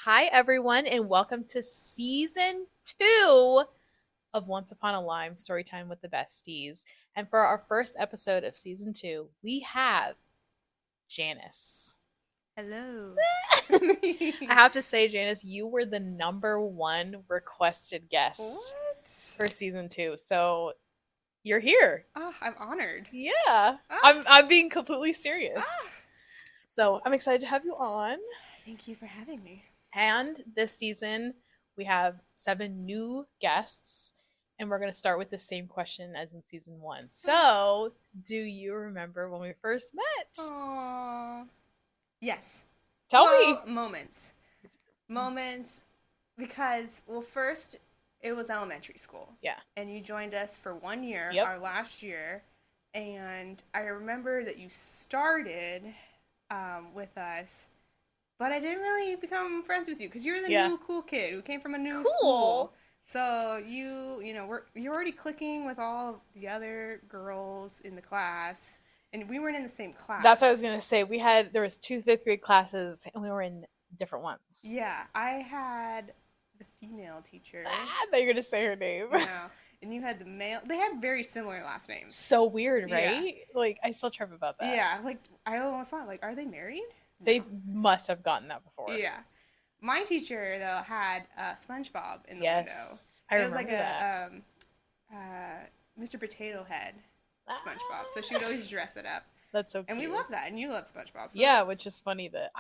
Hi, everyone, and welcome to season 2 of Once Upon a Lime Storytime with the Besties. And for our first episode of season 2, we have Janice. Hello. I have to say, Janice, you were the #1 requested guest for season 2. So you're here. Oh, I'm honored. Yeah. Ah. I'm being completely serious. Ah. So I'm excited to have you on. Thank you for having me. And this season, we have 7 new guests, and we're going to start with the same question as in season 1. So, do you remember when we first met? Aww. Yes. Tell me. Moments. Because, first, it was elementary school. Yeah. And you joined us for 1 year, our last year. And I remember that you started with us. But I didn't really become friends with you because you're the new cool kid who came from a new school. So you're already clicking with all the other girls in the class, and we weren't in the same class. That's what I was gonna say. There was 2 5th grade classes, and we were in different ones. Yeah, I had the female teacher. I thought you were gonna say her name. No, and you had the male. They had very similar last names. So weird, right? Yeah. Like I still trip about that. Yeah, like I almost thought, like, are they married? They must have gotten that before. Yeah. My teacher, though, had SpongeBob in the window. Yes, I remember that. It was like a Mr. Potato Head SpongeBob. So she would always dress it up. That's so cute. And we love that. And you love SpongeBob. So yeah, which is funny that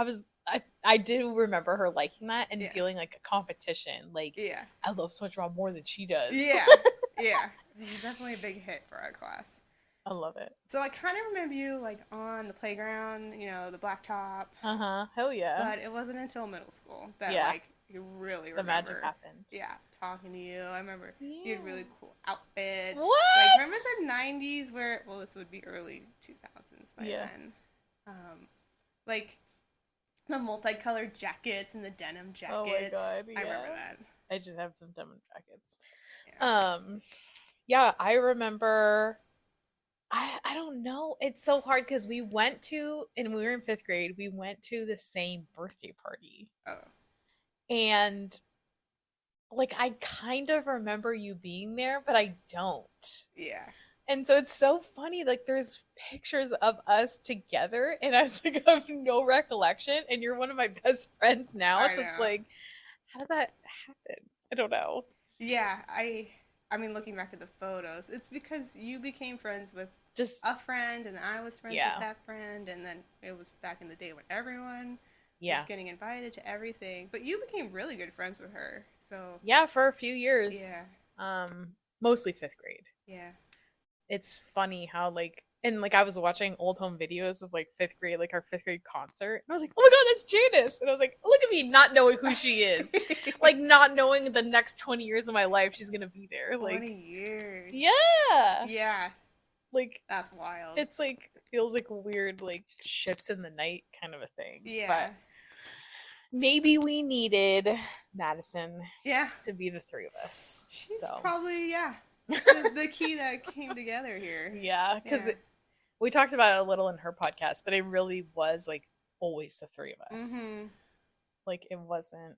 I do remember her liking that and feeling like a competition. Like, I love SpongeBob more than she does. Yeah. Yeah. He's definitely a big hit for our class. I love it. So I kind of remember you, like, on the playground, the blacktop. Hell yeah. But it wasn't until middle school that, like, you really remember. The magic happened. Yeah, talking to you. I remember you had really cool outfits. What? Like, remember the 90s where, this would be early 2000s by then. Like, the multicolored jackets and the denim jackets. Oh my god, yeah. I remember that. I just have some denim jackets. Yeah, I remember... I don't know. It's so hard because we went to, and we were in 5th grade, we went to the same birthday party. Oh. And, like, I kind of remember you being there, but I don't. Yeah. And so it's so funny, like, there's pictures of us together, and I was like, I have no recollection, and you're one of my best friends now, so it's like, how did that happen? I don't know. Yeah, I mean, looking back at the photos, it's because you became friends with just a friend, and I was friends with that friend, and then it was back in the day when everyone was getting invited to everything. But you became really good friends with her, so... Yeah, for a few years. Yeah. Mostly 5th grade. Yeah. It's funny how, like... And, like, I was watching old home videos of, like, 5th grade, like, our 5th grade concert. And I was like, oh my god, that's Janice! And I was like, look at me not knowing who she is. Like, not knowing the next 20 years of my life she's gonna be there. Like, 20 years. Yeah! Yeah. Like... That's wild. It's, like, feels like weird, like, ships in the night kind of a thing. Yeah. But maybe we needed Madison to be the 3 of us. She's so. Probably, the key that came together here. Yeah, because... We talked about it a little in her podcast, but it really was, like, always the 3 of us. Mm-hmm. Like, it wasn't...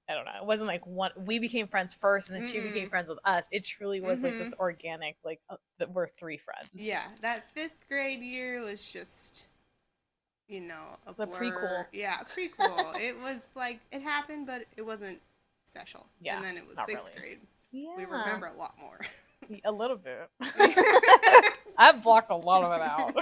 I don't know. It wasn't, like, we became friends first, and then she became friends with us. It truly was, like, this organic, like, that we're 3 friends. Yeah, that 5th grade year was just, a blur. The prequel. Yeah, prequel. It was, like, it happened, but it wasn't special. Yeah, and then it was 6th grade. Yeah. We remember a lot more. A little bit. I've blocked a lot of it out.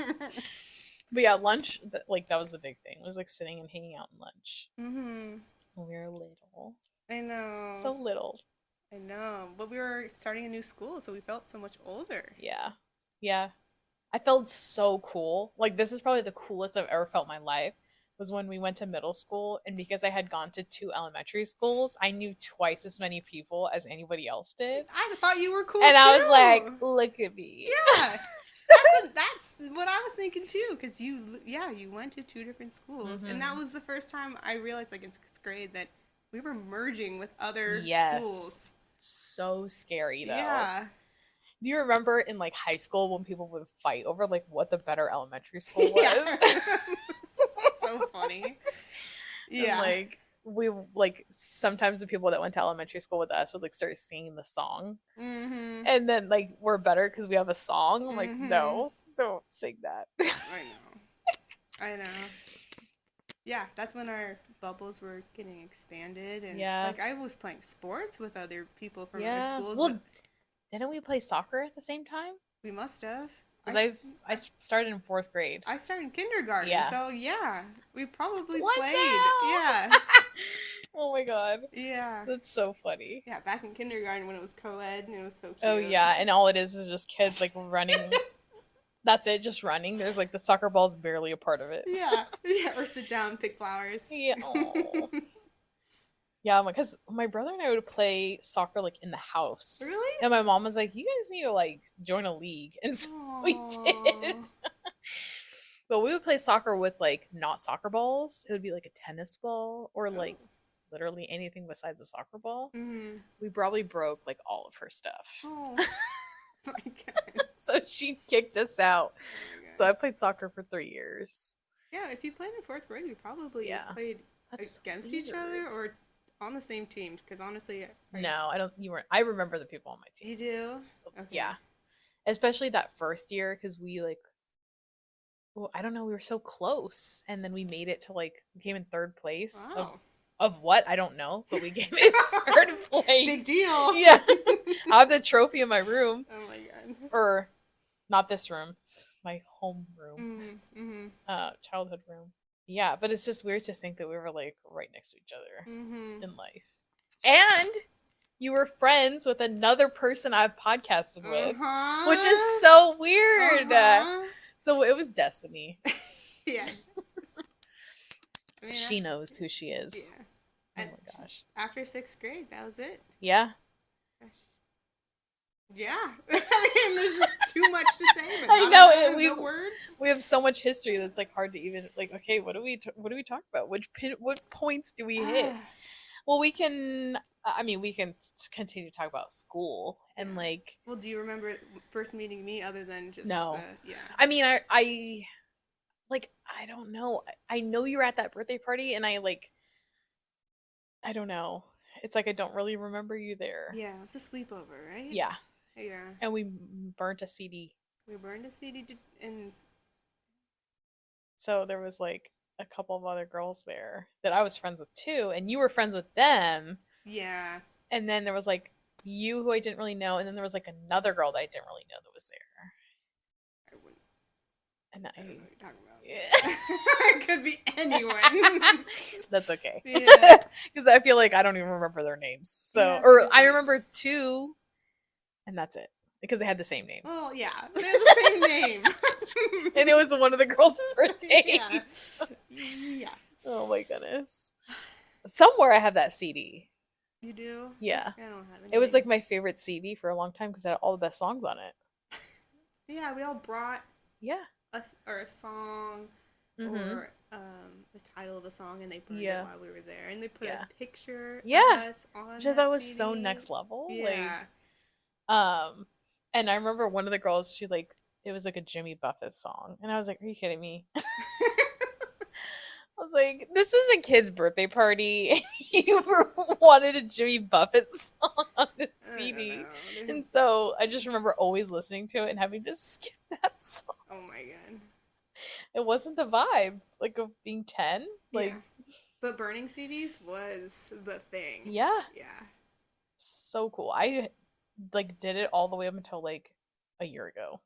But yeah, lunch, like, that was the big thing. It was, like, sitting and hanging out in lunch. Mm-hmm. When we were little. I know. So little. I know. But we were starting a new school, so we felt so much older. Yeah. Yeah. I felt so cool. Like, this is probably the coolest I've ever felt in my life. Was when we went to middle school, and because I had gone to 2 elementary schools, I knew twice as many people as anybody else did. I thought you were cool and too. I was like, look at me. Yeah. That's what I was thinking too, because you went to 2 different schools, and that was the first time I realized, like, in 6th grade, that we were merging with other schools. So scary, though. Yeah. Do you remember in, like, high school when people would fight over, like, what the better elementary school was? Yeah. So funny. Yeah. And, like, we like sometimes the people that went to elementary school with us would like start singing the song, and then like we're better because we have a song. I'm like, no, don't sing that. I know. Yeah, that's when our bubbles were getting expanded, and Yeah. like I was playing sports with other people from other Yeah. schools. Well, didn't we play soccer at the same time? We must have. Because I started in 4th grade. I started in kindergarten, Yeah. so yeah, we probably What played. now? Yeah. Oh my god. Yeah. That's so funny. Yeah, back in kindergarten when it was co-ed and it was so cute. Oh yeah, and all it is just kids like running. That's it, just running. There's like the soccer ball's barely a part of it. Yeah. Yeah, or sit down, pick flowers. Yeah. Aww. Yeah, because my brother and I would play soccer like in the house. Really? And my mom was like, "You guys need to like join a league," and so we did. But we would play soccer with like not soccer balls. It would be like a tennis ball or like literally anything besides a soccer ball. We probably broke like all of her stuff. Oh my god! So she kicked us out. So I played soccer for 3 years. Yeah, if you played in 4th grade, you probably played against each other or on the same team. Because honestly, no, I don't. You weren't. I remember the people on my team. You do? Okay. Yeah, especially that first year because we like. Well, I don't know. We were so close, and then we made it to like we came in 3rd place. Wow. Of what? I don't know, but we came in 3rd place. Big deal. Yeah, I have the trophy in my room. Oh my god. Or, not this room, my home room, childhood room. Yeah, but it's just weird to think that we were like right next to each other in life. And you were friends with another person I've podcasted with, which is so weird. So it was destiny. Yeah. I mean, she knows who she is. Yeah. Oh my gosh. After 6th grade, that was it. Yeah. Yeah. I mean, there's just too much to say. But I know. We have so much history that's like hard to even like. Okay, what do we talk about? What points do we hit? Well, we can. I mean, we can continue to talk about school and like. Well, do you remember first meeting me other than just no? Yeah. I mean, I like I don't know. I know you were at that birthday party, and I don't know. It's like I don't really remember you there. Yeah, it's a sleepover, right? Yeah. Yeah. And we burnt a CD. We burned a CD, and so there was like a couple of other girls there that I was friends with too, and you were friends with them. Yeah. And then there was like you who I didn't really know, and then there was like another girl that I didn't really know that was there. I wouldn't. And I don't know what you're talking about. Yeah. It could be anyone. That's okay. Yeah. Because I feel like I don't even remember their names. So, yeah, or I remember 2, and that's it. Because they had the same name. Well, yeah, they had the same name. And it was one of the girls' birthdays. Yeah. Oh my goodness. Somewhere I have that CD. You do? Yeah. I don't have it. It was like my favorite CD for a long time because it had all the best songs on it. Yeah, we all brought a song or the title of a song, and they put it while we were there, and they put a picture of us on which I thought was CD. So next level. Yeah. And I remember one of the girls, she like it was like a Jimmy Buffett song, and I was like, "Are you kidding me?" I was like, "This is a kid's birthday party. You wanted a Jimmy Buffett song on the CD," and so I just remember always listening to it and having to skip that song. Oh my god! It wasn't the vibe like of being 10. Like, but burning CDs was the thing. Yeah. Yeah. So cool. I like did it all the way up until like a year ago.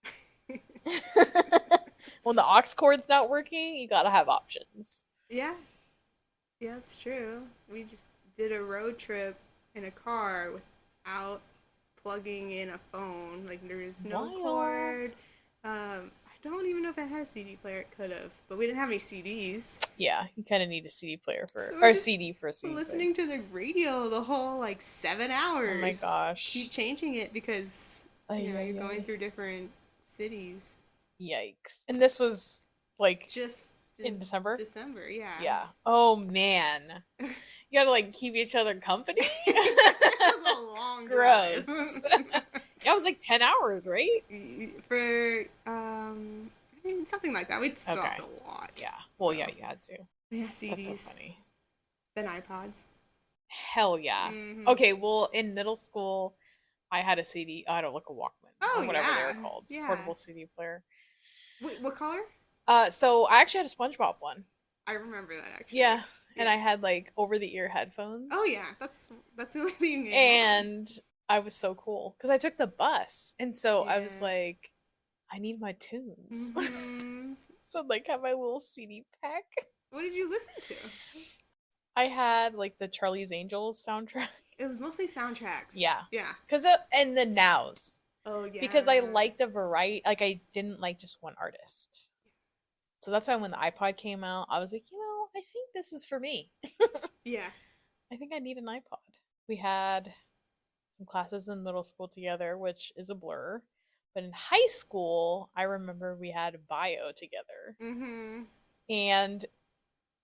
When the aux cord's not working, you gotta have options. Yeah. Yeah, that's true. We just did a road trip in a car without plugging in a phone. Like, there was no cord. I don't even know if it had a CD player. It could have, but we didn't have any CDs. Yeah, you kind of need a CD player or CD for a CD listening to the radio the whole, like, 7 hours. Oh my gosh. Keep changing it because, you're going through different cities. Yikes. And this was, like... just... in December? December, yeah. Yeah. Oh, man. You gotta, like, keep each other company? It was a long Gross. That was, like, 10 hours, right? For, I mean, something like that. We stopped a lot. Yeah. Well, yeah, you had to. Yeah, CDs. That's so funny. Then iPods. Hell yeah. Okay, well, in middle school, I had a CD. I don't look a Walkman or whatever they were called. Yeah. Portable CD player. Wait, what color? So I actually had a SpongeBob one. I remember that actually. Yeah, and I had like over-the-ear headphones. Oh yeah, that's the only thing. And I was so cool because I took the bus, and so I was like, I need my tunes. So like, have my little CD pack. What did you listen to? I had like the Charlie's Angels soundtrack. It was mostly soundtracks. Yeah. Yeah. And the Nows. Oh yeah. Because I liked a variety. Like I didn't like just one artist. So that's why when the iPod came out, I was like, I think this is for me. Yeah. I think I need an iPod. We had some classes in middle school together, which is a blur. But in high school, I remember we had bio together. And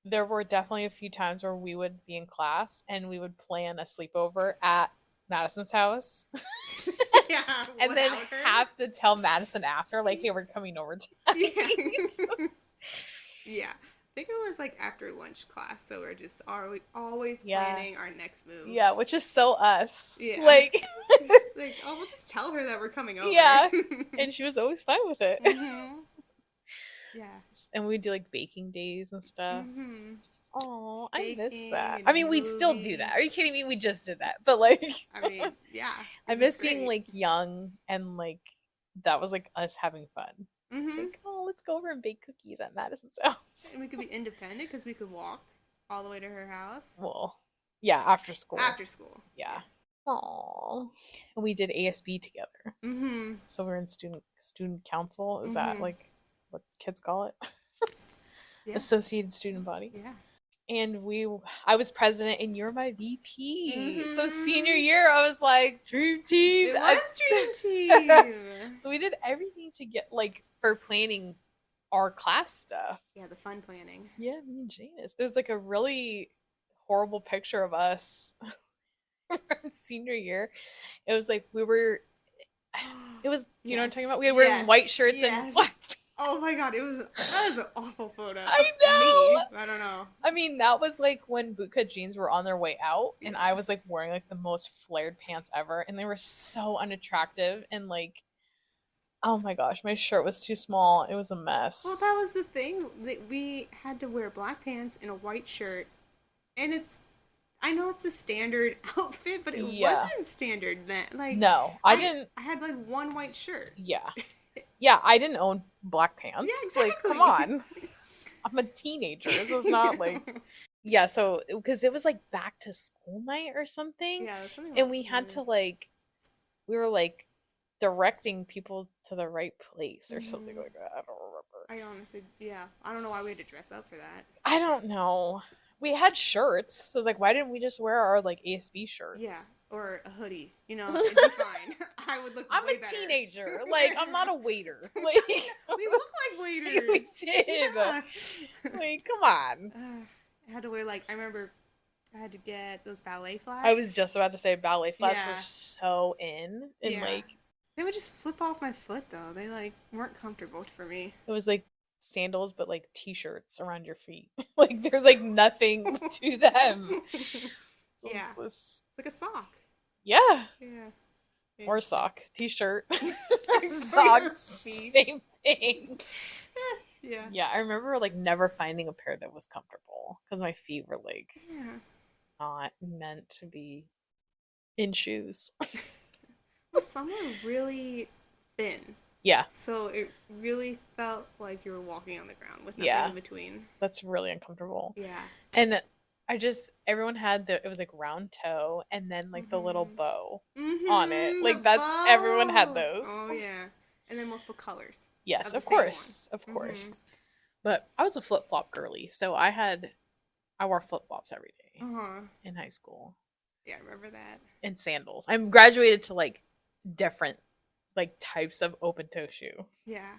there were definitely a few times where we would be in class and we would plan a sleepover at Madison's house. Yeah. And then have to tell Madison after, like, hey, we're coming over tonight. Yeah. I think it was like after lunch class, so we're just always planning our next move. Yeah, which is so us. Yeah. Like, we'll just tell her that we're coming over. Yeah. And she was always fine with it. Yeah. And we'd do like baking days and stuff. Oh, I miss that. I mean, we'd still do that. Are you kidding me? We just did that. But like, I mean, yeah. I miss being like young and like that was like us having fun. Like, let's go over and bake cookies at Madison's house. And we could be independent because we could walk all the way to her house. Well, yeah, after school. After school. Yeah. Aww. And we did ASB together. So we're in student council. Is that like what kids call it? Yeah. Associated Student Body. Yeah. And I was president and you're my VP. So senior year, I was like, dream team. It was dream team. So we did everything to get like for planning our class stuff. Yeah, the fun planning. Yeah, me and Janice. There's like a really horrible picture of us from senior year. It was like do you know what I'm talking about? We were wearing white shirts and black pants. Oh my god, that was an awful photo. I know. Me. I don't know. I mean, that was like when bootcut jeans were on their way out, and I was like wearing like the most flared pants ever, and they were so unattractive, and like, oh my gosh, my shirt was too small. It was a mess. Well, that was the thing. We had to wear black pants and a white shirt, and I know it's a standard outfit, but it wasn't standard then. Like, no, I didn't. I had like one white shirt. Yeah. Yeah, I didn't own black pants. Yeah, exactly. Like, come on. I'm a teenager. This is not like... Yeah, so, because it was like back to school night or something. Yeah, something and we had to like, we were like directing people to the right place or something like that. I don't remember. I honestly, I don't know why we had to dress up for that. I don't know. We had shirts, so it was like, why didn't we just wear our like ASB shirts? Yeah, or a hoodie. You know, it'd be fine. I would look. I'm way a better. Teenager. Like, I'm not a waiter. Like, we look like waiters. We did. Yeah. Like, come on. I had to wear like I remember. I had to get those ballet flats. I was just about to say ballet flats were so in, and like they would just flip off my foot though. They like weren't comfortable for me. It was like sandals but like t-shirts around your feet. Like there's like nothing to them. So it's like a sock. Yeah. Yeah. Or sock. T-shirt. Socks. Same thing. Yeah, I remember like never finding a pair that was comfortable because my feet were like not meant to be in shoes. Well, some were really thin. Yeah. So it really felt like you were walking on the ground with nothing in between. That's really uncomfortable. Yeah. And everyone had it was like round toe and then like the little bow on it. Like everyone had those. Oh yeah. And then multiple colors. Yes, of course. Of course. But I was a flip-flop girly, so I wore flip-flops every day in high school. Yeah, I remember that. And sandals. I'm graduated to like different like types of open toe shoe. Yeah.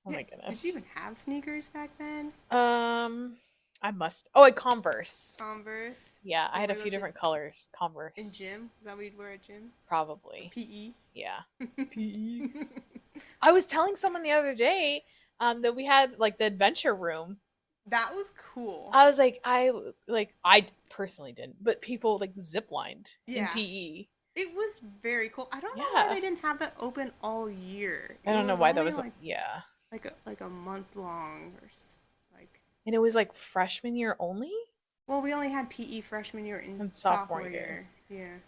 Oh my goodness. Did you even have sneakers back then? I must. Oh, at Converse. Converse. Yeah, I had a few different colors. Converse. In gym? Is that what you'd wear at gym? Probably. PE. Yeah. PE. I was telling someone the other day that we had like the adventure room That was cool. I was like, I personally didn't, but people like ziplined in Yeah. PE. It was very cool. I don't know why Yeah. they didn't have that open all year. I It don't know was why that only was, yeah. like a month long like. And it was like freshman year only? Well, we only had PE freshman year and And sophomore sophomore year. year.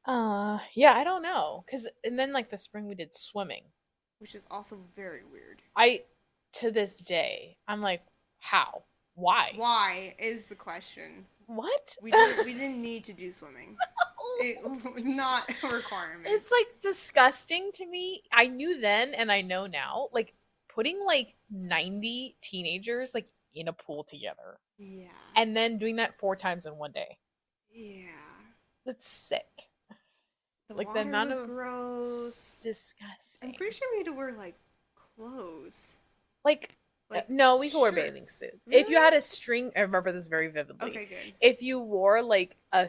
Yeah. Yeah, I don't know. And then like the spring we did swimming. Which is also very weird. To this day, I'm like, how? Why? Why is the question. What? We didn't need to do swimming. It was not a requirement. It's like disgusting to me. I knew then and I know now, like putting like 90 teenagers like in a pool together. Yeah. And then doing that 4 times in one day. Yeah. That's sick. The Like water the amount was of gross. disgusting. I'm pretty sure we had to wear like clothes. Like no, we could wear shirts. bathing suits. Really? If you had a string, I remember this very vividly. Okay, good. If you wore like a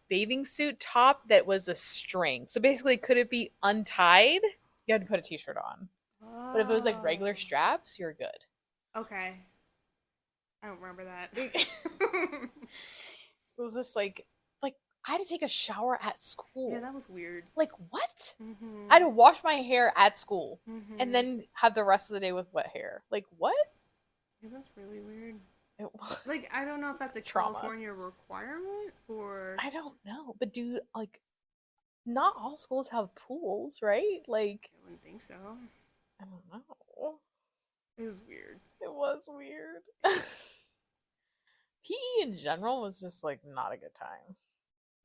bathing suit top that was a string, so basically could it be untied? You had to put a t-shirt on. Oh. But if it was like regular straps, you're good. Okay. I don't remember that. It was just like I had to take a shower at school. Yeah, that was weird. Like what? Mm-hmm. I had to wash my hair at school Mm-hmm. and then have the rest of the day with wet hair. Like what? It was really weird. It was Like I don't know if that's a trauma. California requirement or I don't know, but do like not all schools have pools, right? Like I wouldn't think so. I don't know. It was weird. It was weird. PE in general was just like not a good time.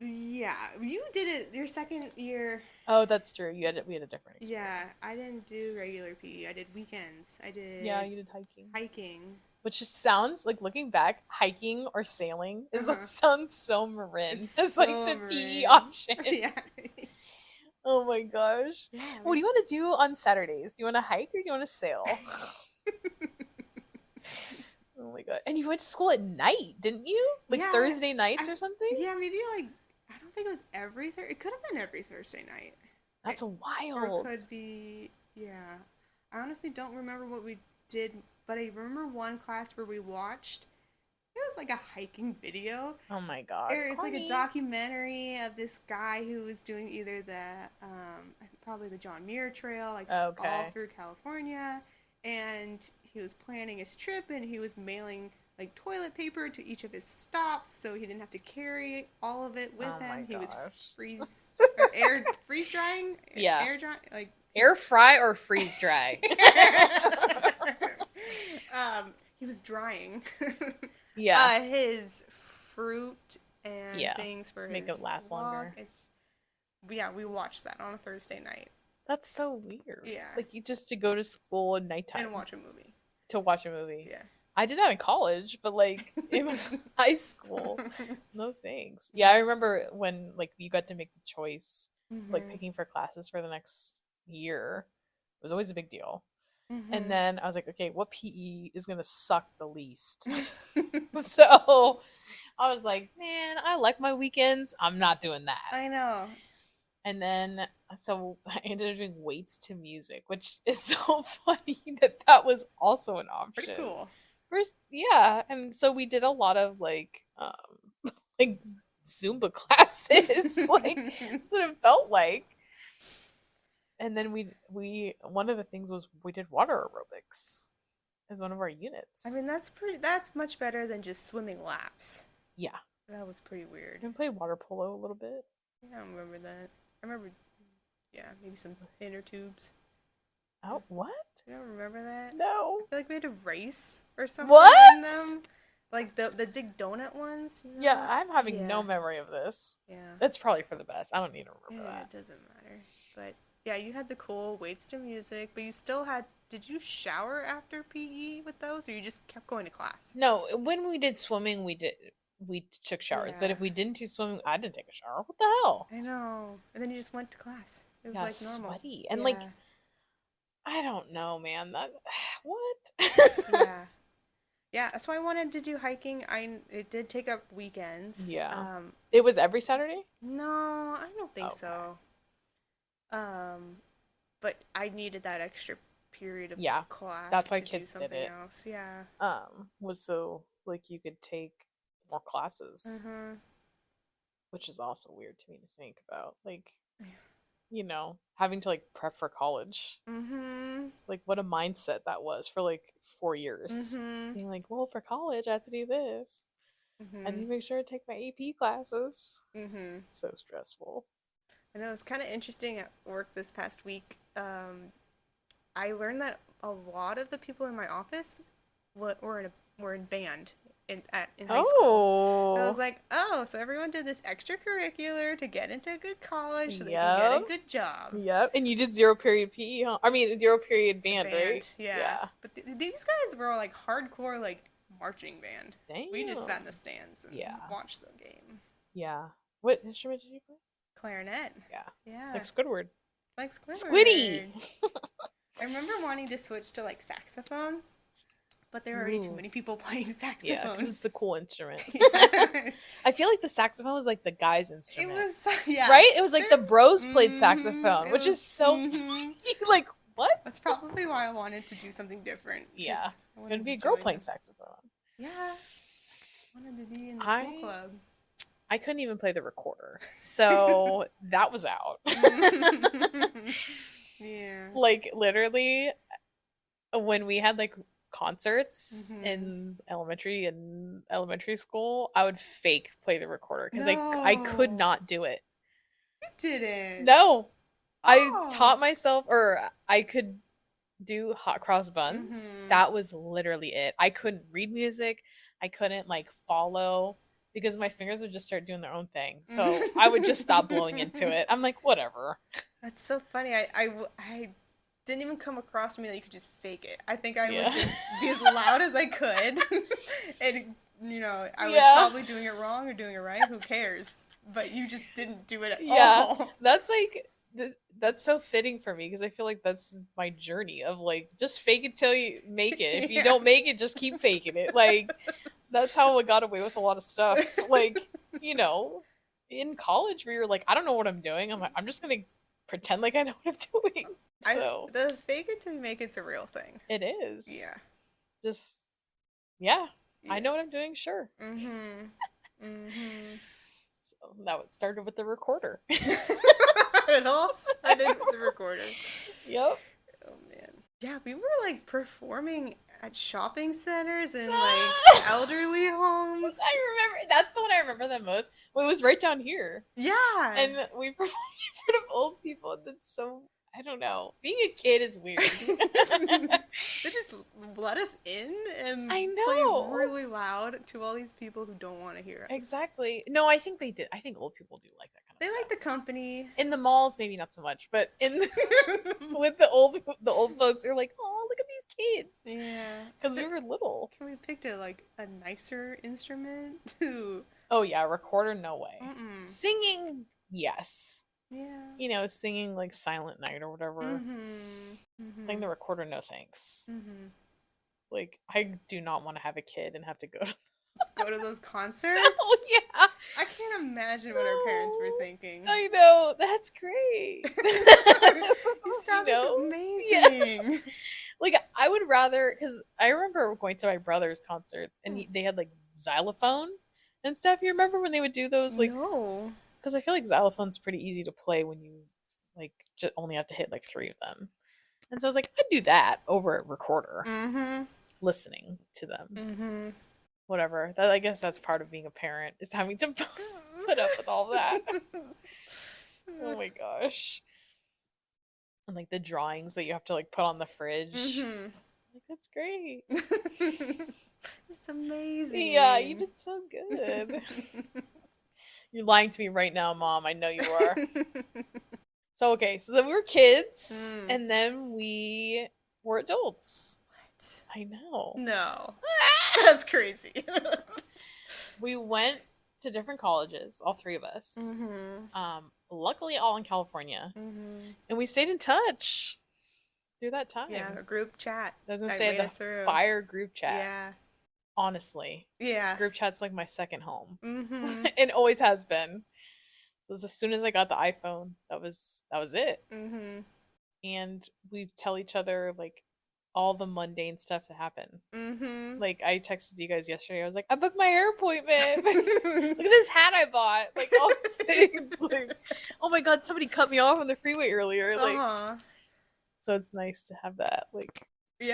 Yeah, you did it your second year. Oh, that's true. We had a different experience. Yeah, I didn't do regular PE. I did weekends. I did. Yeah, you did hiking. Hiking. Which just sounds like looking back, hiking or sailing sounds so Marin. It's like the Marin. PE option. Yeah. Oh my gosh. Yeah, what do you want to do on Saturdays? Do you want to hike or do you want to sail? Oh my god. And you went to school at night, didn't you? Like yeah, Thursday nights or something? Yeah, maybe like I don't think it was every Thursday. It could have been every Thursday night. That's wild. Or it could be, yeah. I honestly don't remember what we did, but I remember one class where we watched. It was like a hiking video. Oh my god. It was like a documentary of this guy who was doing either probably the John Muir Trail, like all through California, and he was planning his trip and he was mailing like toilet paper to each of his stops so he didn't have to carry all of it with him. He was freeze drying. Yeah. Air dry, like air fry or freeze dry. He was drying. Yeah. His fruit and things for make it last longer. Yeah, we watched that on a Thursday night. That's so weird. Yeah. Like just to go to school at nighttime. And watch a movie. To watch a movie. Yeah. I did that in college, but like in high school, no thanks. Yeah, I remember when like you got to make the choice, like picking for classes for the next year. It was always a big deal. And then I was like, okay, what PE is gonna suck the least? So I was like, man, I like my weekends. I'm not doing that. I know. And then so I ended up doing weights to music, which is so funny that was also an option. Pretty cool. First, yeah, and so we did a lot of like Zumba classes. Like that's what it felt like. And then we one of the things was we did water aerobics as one of our units. I mean that's much better than just swimming laps. Yeah. That was pretty weird. We played water polo a little bit. Yeah, I don't remember that. I remember maybe some inner tubes. Oh, what? You don't remember that? No. I feel like we had to race or something. What? In them. Like the big donut ones. You know? Yeah, I'm having no memory of this. Yeah. That's probably for the best. I don't need to remember that. It doesn't matter. But yeah, you had the cool weights to music, but you still had. Did you shower after PE with those, or you just kept going to class? No, when we did swimming, we took showers. But if we didn't do swimming, I didn't take a shower. What the hell? I know. And then you just went to class. It was like normal. Sweaty and like. I don't know, man. What? Yeah. Yeah, that's why I wanted to do hiking. It did take up weekends. Yeah. It was every Saturday? No, I don't think so. But I needed that extra period of class. That's why to kids do something did it. Else. Yeah. Was so like you could take more classes, which is also weird to me to think about. Like, you know, having to like prep for college. Like, what a mindset that was for like 4 years. Being like, well, for college, I have to do this. I need to make sure to take my AP classes. So stressful. I know, it's kind of interesting at work this past week. I learned that a lot of the people in my office were in band in high school. And I was like, oh, so everyone did this extracurricular to get into a good college so they can get a good job. Yep. And you did 0 period PE, huh? I mean, 0 period band, right? Yeah. But these guys were like hardcore, like marching band. Damn. We just sat in the stands and watched the game. Yeah. What instrument did you play? Clarinet. Yeah. Like Squidward. Like Squidward. Squiddy! I remember wanting to switch to like saxophone, but there were already too many people playing saxophone. Yeah, because it's the cool instrument. I feel like the saxophone was like the guy's instrument. It was, yeah. Right? It was like the bros played saxophone, which is so funny. Like, what? That's probably why I wanted to do something different. Yeah. I'm going to be a girl playing saxophone. Yeah. I wanted to be in the cool club. I couldn't even play the recorder. So that was out. Yeah. Like, literally, when we had like concerts in elementary school, I would fake play the recorder because I could not do it. You didn't? No. I taught myself, or I could do hot cross buns. That was literally it. I couldn't read music. I couldn't like follow because my fingers would just start doing their own thing. So I would just stop blowing into it. I'm like, whatever. That's so funny. I didn't even come across to me that you could just fake it. I think I would just be as loud as I could. And, you know, I was probably doing it wrong or doing it right. Who cares? But you just didn't do it at all. That's like, that's so fitting for me because I feel like that's my journey of like, just fake it till you make it. If you don't make it, just keep faking it. Like, that's how I got away with a lot of stuff. Like, you know, in college where you're like, I don't know what I'm doing. I'm like, I'm just going to pretend like I know what I'm doing. So the fake it till you make it's a real thing. It is. Yeah. Just I know what I'm doing, sure. So now it started with the recorder. It all started with the recorder. Yep. Oh man. Yeah, we were like performing at shopping centers and like elderly homes. I remember, that's the one I remember the most. Well, it was right down here. Yeah. And we performed in front of old people. That's so, I don't know. Being a kid is weird. They just let us in and play really loud to all these people who don't want to hear us. Exactly. No, I think they did. I think old people do like that kind of stuff. They like the company. In the malls, maybe not so much, but with the old folks, they're like, oh, look at these kids. Yeah. Because we were little. Can we pick a nicer instrument? Oh yeah, recorder, no way. Singing, yes. Yeah. You know, singing like Silent Night or whatever. Playing the recorder, no thanks. Like, I do not want to have a kid and have to go to those concerts. Oh yeah. I can't imagine what our parents were thinking. I know. That's great. You sound amazing. Yeah. Like, I would rather, because I remember going to my brother's concerts and they had like xylophone and stuff. You remember when they would do those? Like, no. Because I feel like xylophone's pretty easy to play when you like just only have to hit like 3 of them. And so I was like, I'd do that over a recorder. Listening to them. Whatever. I guess that's part of being a parent, is having to put up with all that. Oh my gosh. And like the drawings that you have to like put on the fridge. Like, that's great. It's amazing. Yeah, you did so good. You're lying to me right now, Mom. I know you are. So, okay. So then we were kids, and then we were adults. What? I know. No. That's crazy. We went to different colleges, all 3 of us. Luckily, all in California. And we stayed in touch through that time. Yeah, a group chat. Doesn't say the fire group chat. Yeah. Honestly. Yeah. Group chat's like my second home. It always has been. So as soon as I got the iPhone, that was it. and we tell each other like all the mundane stuff that happened. Like I texted you guys yesterday. I was like, I booked my hair appointment. Look at this hat I bought. Like all these things. Like, oh my god, somebody cut me off on the freeway earlier. Like, so it's nice to have that like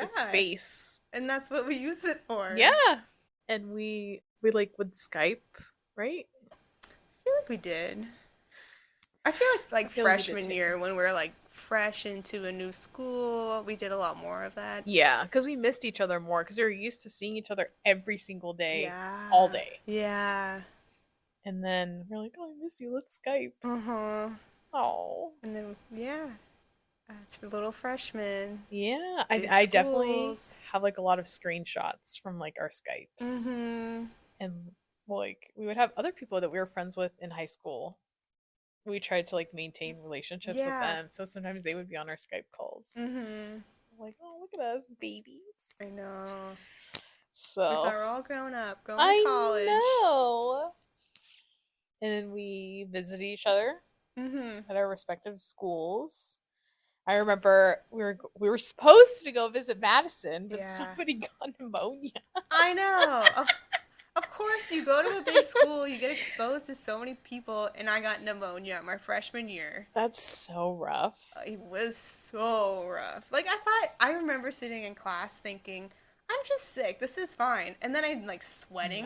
space. And that's what we use it for. Yeah. And we like would Skype, right? I feel like we did. I feel like freshman year when we were like fresh into a new school, we did a lot more of that. Yeah, because we missed each other more because we were used to seeing each other every single day, all day. Yeah. And then we're like, oh, I miss you. Let's Skype. Oh. And then it's for little freshmen. Yeah, I definitely have like a lot of screenshots from like our Skypes, and like we would have other people that we were friends with in high school. We tried to like maintain relationships with them, so sometimes they would be on our Skype calls. Like, oh, look at us, babies. I know. So we're all grown up, going to college. I know. And then we visited each other at our respective schools. I remember we were supposed to go visit Madison, but somebody got pneumonia. I know. Of course, you go to a big school, you get exposed to so many people, and I got pneumonia my freshman year. That's so rough. It was so rough. Like, I remember sitting in class thinking, I'm just sick, this is fine. And then I'm, like, sweating,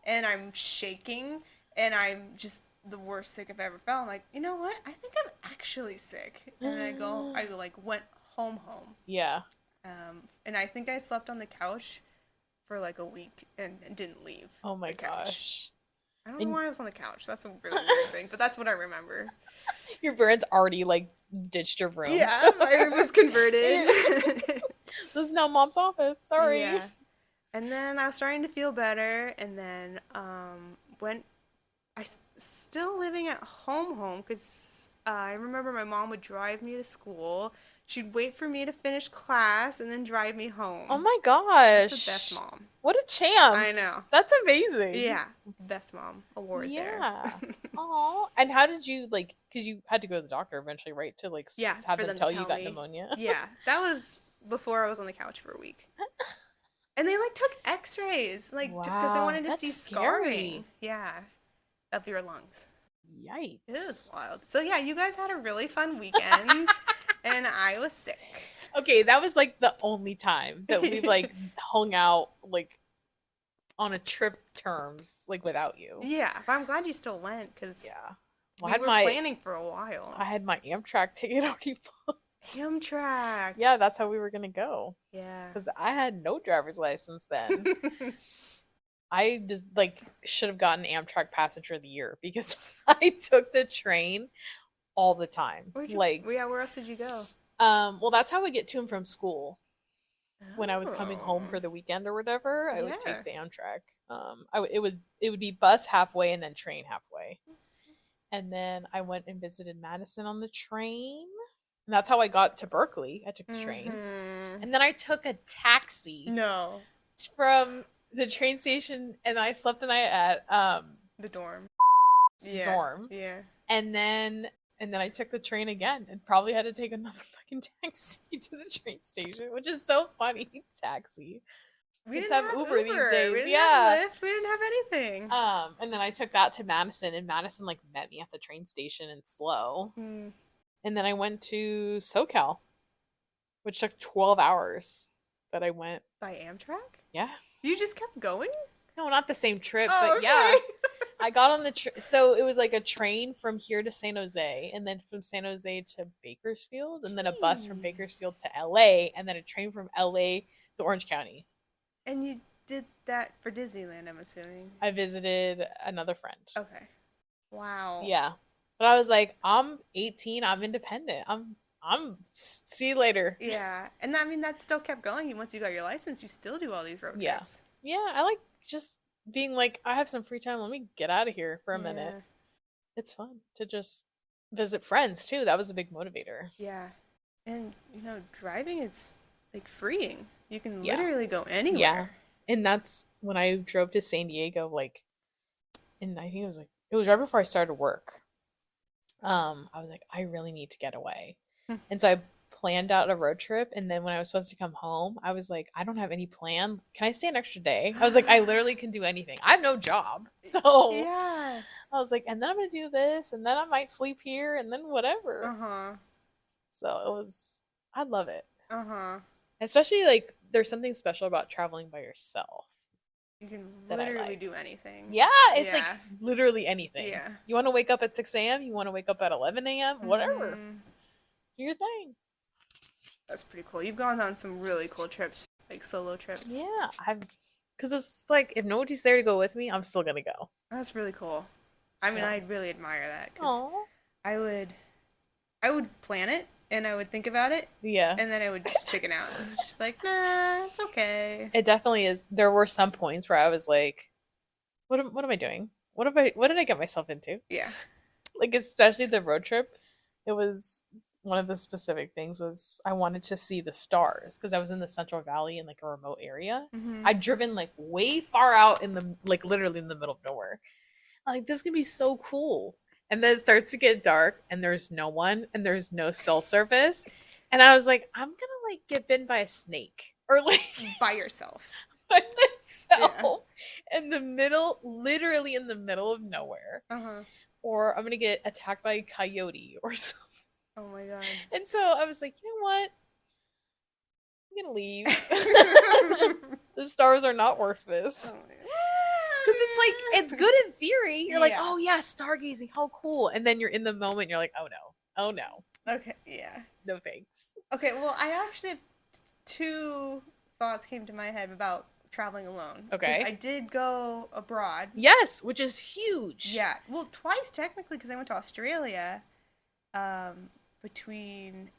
and I'm shaking, and I'm just the worst sick I've ever felt. I'm like, you know what? I think I'm actually sick. And I went home. Yeah. And I think I slept on the couch for like a week and didn't leave. Oh my gosh. I don't know why I was on the couch. That's a really weird thing, but that's what I remember. Your parents already like ditched your room. Yeah, I was converted. This is now mom's office. Sorry. Yeah. And then I was starting to feel better, and then still living at home because I remember my mom would drive me to school. She'd wait for me to finish class and then drive me home. Oh my gosh. That's the best mom. What a champ. I know. That's amazing. Yeah. Best mom award there. Yeah. Aw. And how did you, like, because you had to go to the doctor eventually, right? To, like, have them tell you got pneumonia. Yeah. That was before I was on the couch for a week. And they, like, took x-rays, like, because they wanted to see scarring. Yeah. Of your lungs. Yikes. It was wild. So, yeah, you guys had a really fun weekend. And I was sick. Okay, that was like the only time that we've like hung out like on a trip terms like without you. Yeah, but I'm glad you still went because we were planning for a while. I had my Amtrak ticket already booked. Amtrak. Yeah, that's how we were gonna go. Yeah, because I had no driver's license then. I just like should have gotten Amtrak Passenger of the Year because I took the train all the time. Where else did you go? Well, that's how I get to and from school. When I was coming home for the weekend or whatever, I would take the Amtrak. It would be bus halfway and then train halfway. And then I went and visited Madison on the train. And that's how I got to Berkeley. I took the train. And then I took a taxi. No. From the train station, and I slept the night at the dorm. Dorm. Yeah. And then I took the train again and probably had to take another fucking taxi to the train station, which is so funny. Taxi. We didn't have Uber these days. We didn't have Lyft. We didn't have anything. And then I took that to Madison, and Madison like met me at the train station in Slow. And then I went to SoCal, which took 12 hours. But I went by Amtrak? Yeah. You just kept going? No, not the same trip, but yeah. I got on the so it was like a train from here to San Jose, and then from San Jose to Bakersfield, and then a bus from Bakersfield to LA, and then a train from LA to Orange County. And you did that for Disneyland, I'm assuming. I visited another friend. Okay. Wow. Yeah. But I was like, I'm 18, I'm independent. I'm see you later. Yeah. And I mean that still kept going. Once you got your license, you still do all these road trips. Yeah, I like just being like, I have some free time, let me get out of here for a minute. It's fun to just visit friends too. That was a big motivator. Yeah. And you know, driving is like freeing. You can literally go anywhere. Yeah. And that's when I drove to San Diego, like, and I think it was right before I started work. I was like, I really need to get away. And so I planned out a road trip, and then when I was supposed to come home, I was like, I don't have any plan. Can I stay an extra day? I was like, I literally can do anything. I have no job. So Yeah. I was like, and then I'm gonna do this, and then I might sleep here, and then whatever. So it was, I love it. Especially like there's something special about traveling by yourself. You can literally do anything. Yeah, it's like literally anything. Yeah. You want to wake up at 6 a.m., you want to wake up at 11 a.m., whatever. Do your thing. That's pretty cool. You've gone on some really cool trips, like solo trips. Yeah, because it's like if nobody's there to go with me, I'm still gonna go. That's really cool. I mean, I really admire that. Aww. I would plan it and I would think about it. Yeah. And then I would just chicken out. Just like, nah, it's okay. It definitely is. There were some points where I was like, what am I doing? What did I get myself into? Yeah. Like especially the road trip, it was one of the specific things was I wanted to see the stars because I was in the Central Valley in like a remote area. I'd driven like way far out in the like literally in the middle of nowhere. I'm like, this could be so cool. And then it starts to get dark and there's no one and there's no cell service. And I was like, I'm gonna like get bitten by a snake. Or like by yourself. By myself. In the middle, literally in the middle of nowhere. Or I'm gonna get attacked by a coyote or something. Oh my god. And so I was like, you know what? I'm gonna leave. The stars are not worth this. Oh because it's like, it's good in theory. You're like, oh yeah, stargazing, how cool. And then you're in the moment, you're like, oh no, oh no. Okay, yeah. No thanks. Okay, well, I actually have two thoughts came to my head about traveling alone. Okay. I did go abroad. Yes, which is huge. Yeah, well, twice technically because I went to Australia between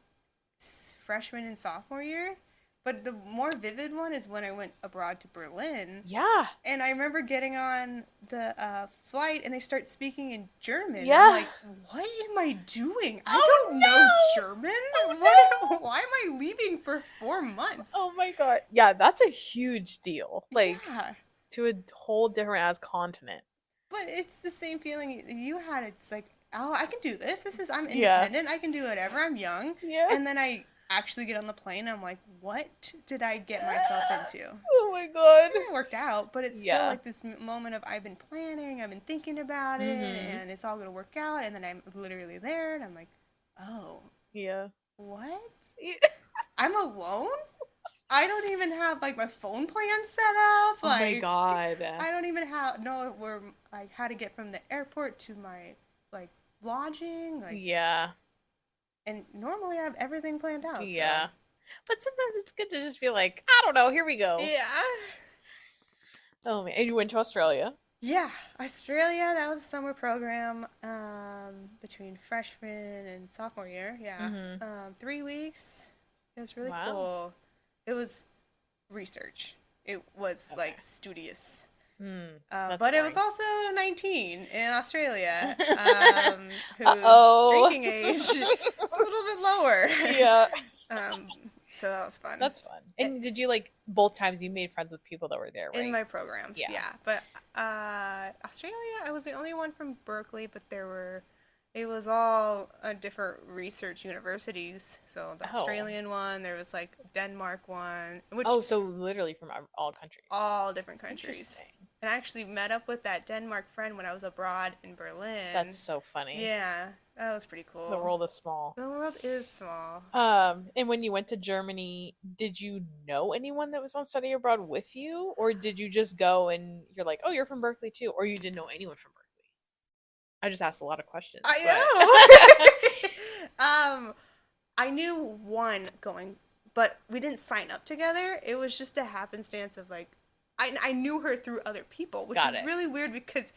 freshman and sophomore year. But the more vivid one is when I went abroad to Berlin. Yeah. And I remember getting on the flight and they start speaking in German. Yeah. I'm like, what am I doing? I don't know German. Why am I leaving for 4 months? Oh my god. Yeah, that's a huge deal. Like, to a whole different ass continent. But it's the same feeling you had. It's like, oh, I can do this. I'm independent. I can do whatever. I'm young. Yeah. And then I actually get on the plane. I'm like, what did I get myself into? Oh my god. It worked out, but it's still like this moment of I've been planning, I've been thinking about it, and it's all gonna work out. And then I'm literally there, and I'm like, oh, yeah, what? I'm alone. I don't even have like my phone plan set up. Like, oh my god. I don't even know where like how to get from the airport to my like lodging. Like, yeah. And normally I have everything planned out. Yeah. So. But sometimes it's good to just be like, I don't know, here we go. Yeah. Oh man. And you went to Australia? Yeah. Australia, that was a summer program between freshman and sophomore year. Yeah. 3 weeks. It was really cool. It was research. It was like studious. But it was also 19 in Australia, whose drinking age is a little bit lower. Yeah. So that was fun. That's fun. And did you like both times you made friends with people that were there, right? In my programs, yeah. But Australia, I was the only one from Berkeley, but it was all different research universities. So the Australian one, there was like Denmark one. Which, so literally from all countries. All different countries. And I actually met up with that Denmark friend when I was abroad in Berlin. That's so funny. Yeah, that was pretty cool. The world is small. The world is small. And when you went to Germany, did you know anyone that was on study abroad with you? Or did you just go and you're like, oh, you're from Berkeley too? Or you didn't know anyone from Berkeley? I just asked a lot of questions. I know! I knew one going, but we didn't sign up together. It was just a happenstance of like, I knew her through other people, which is really weird because,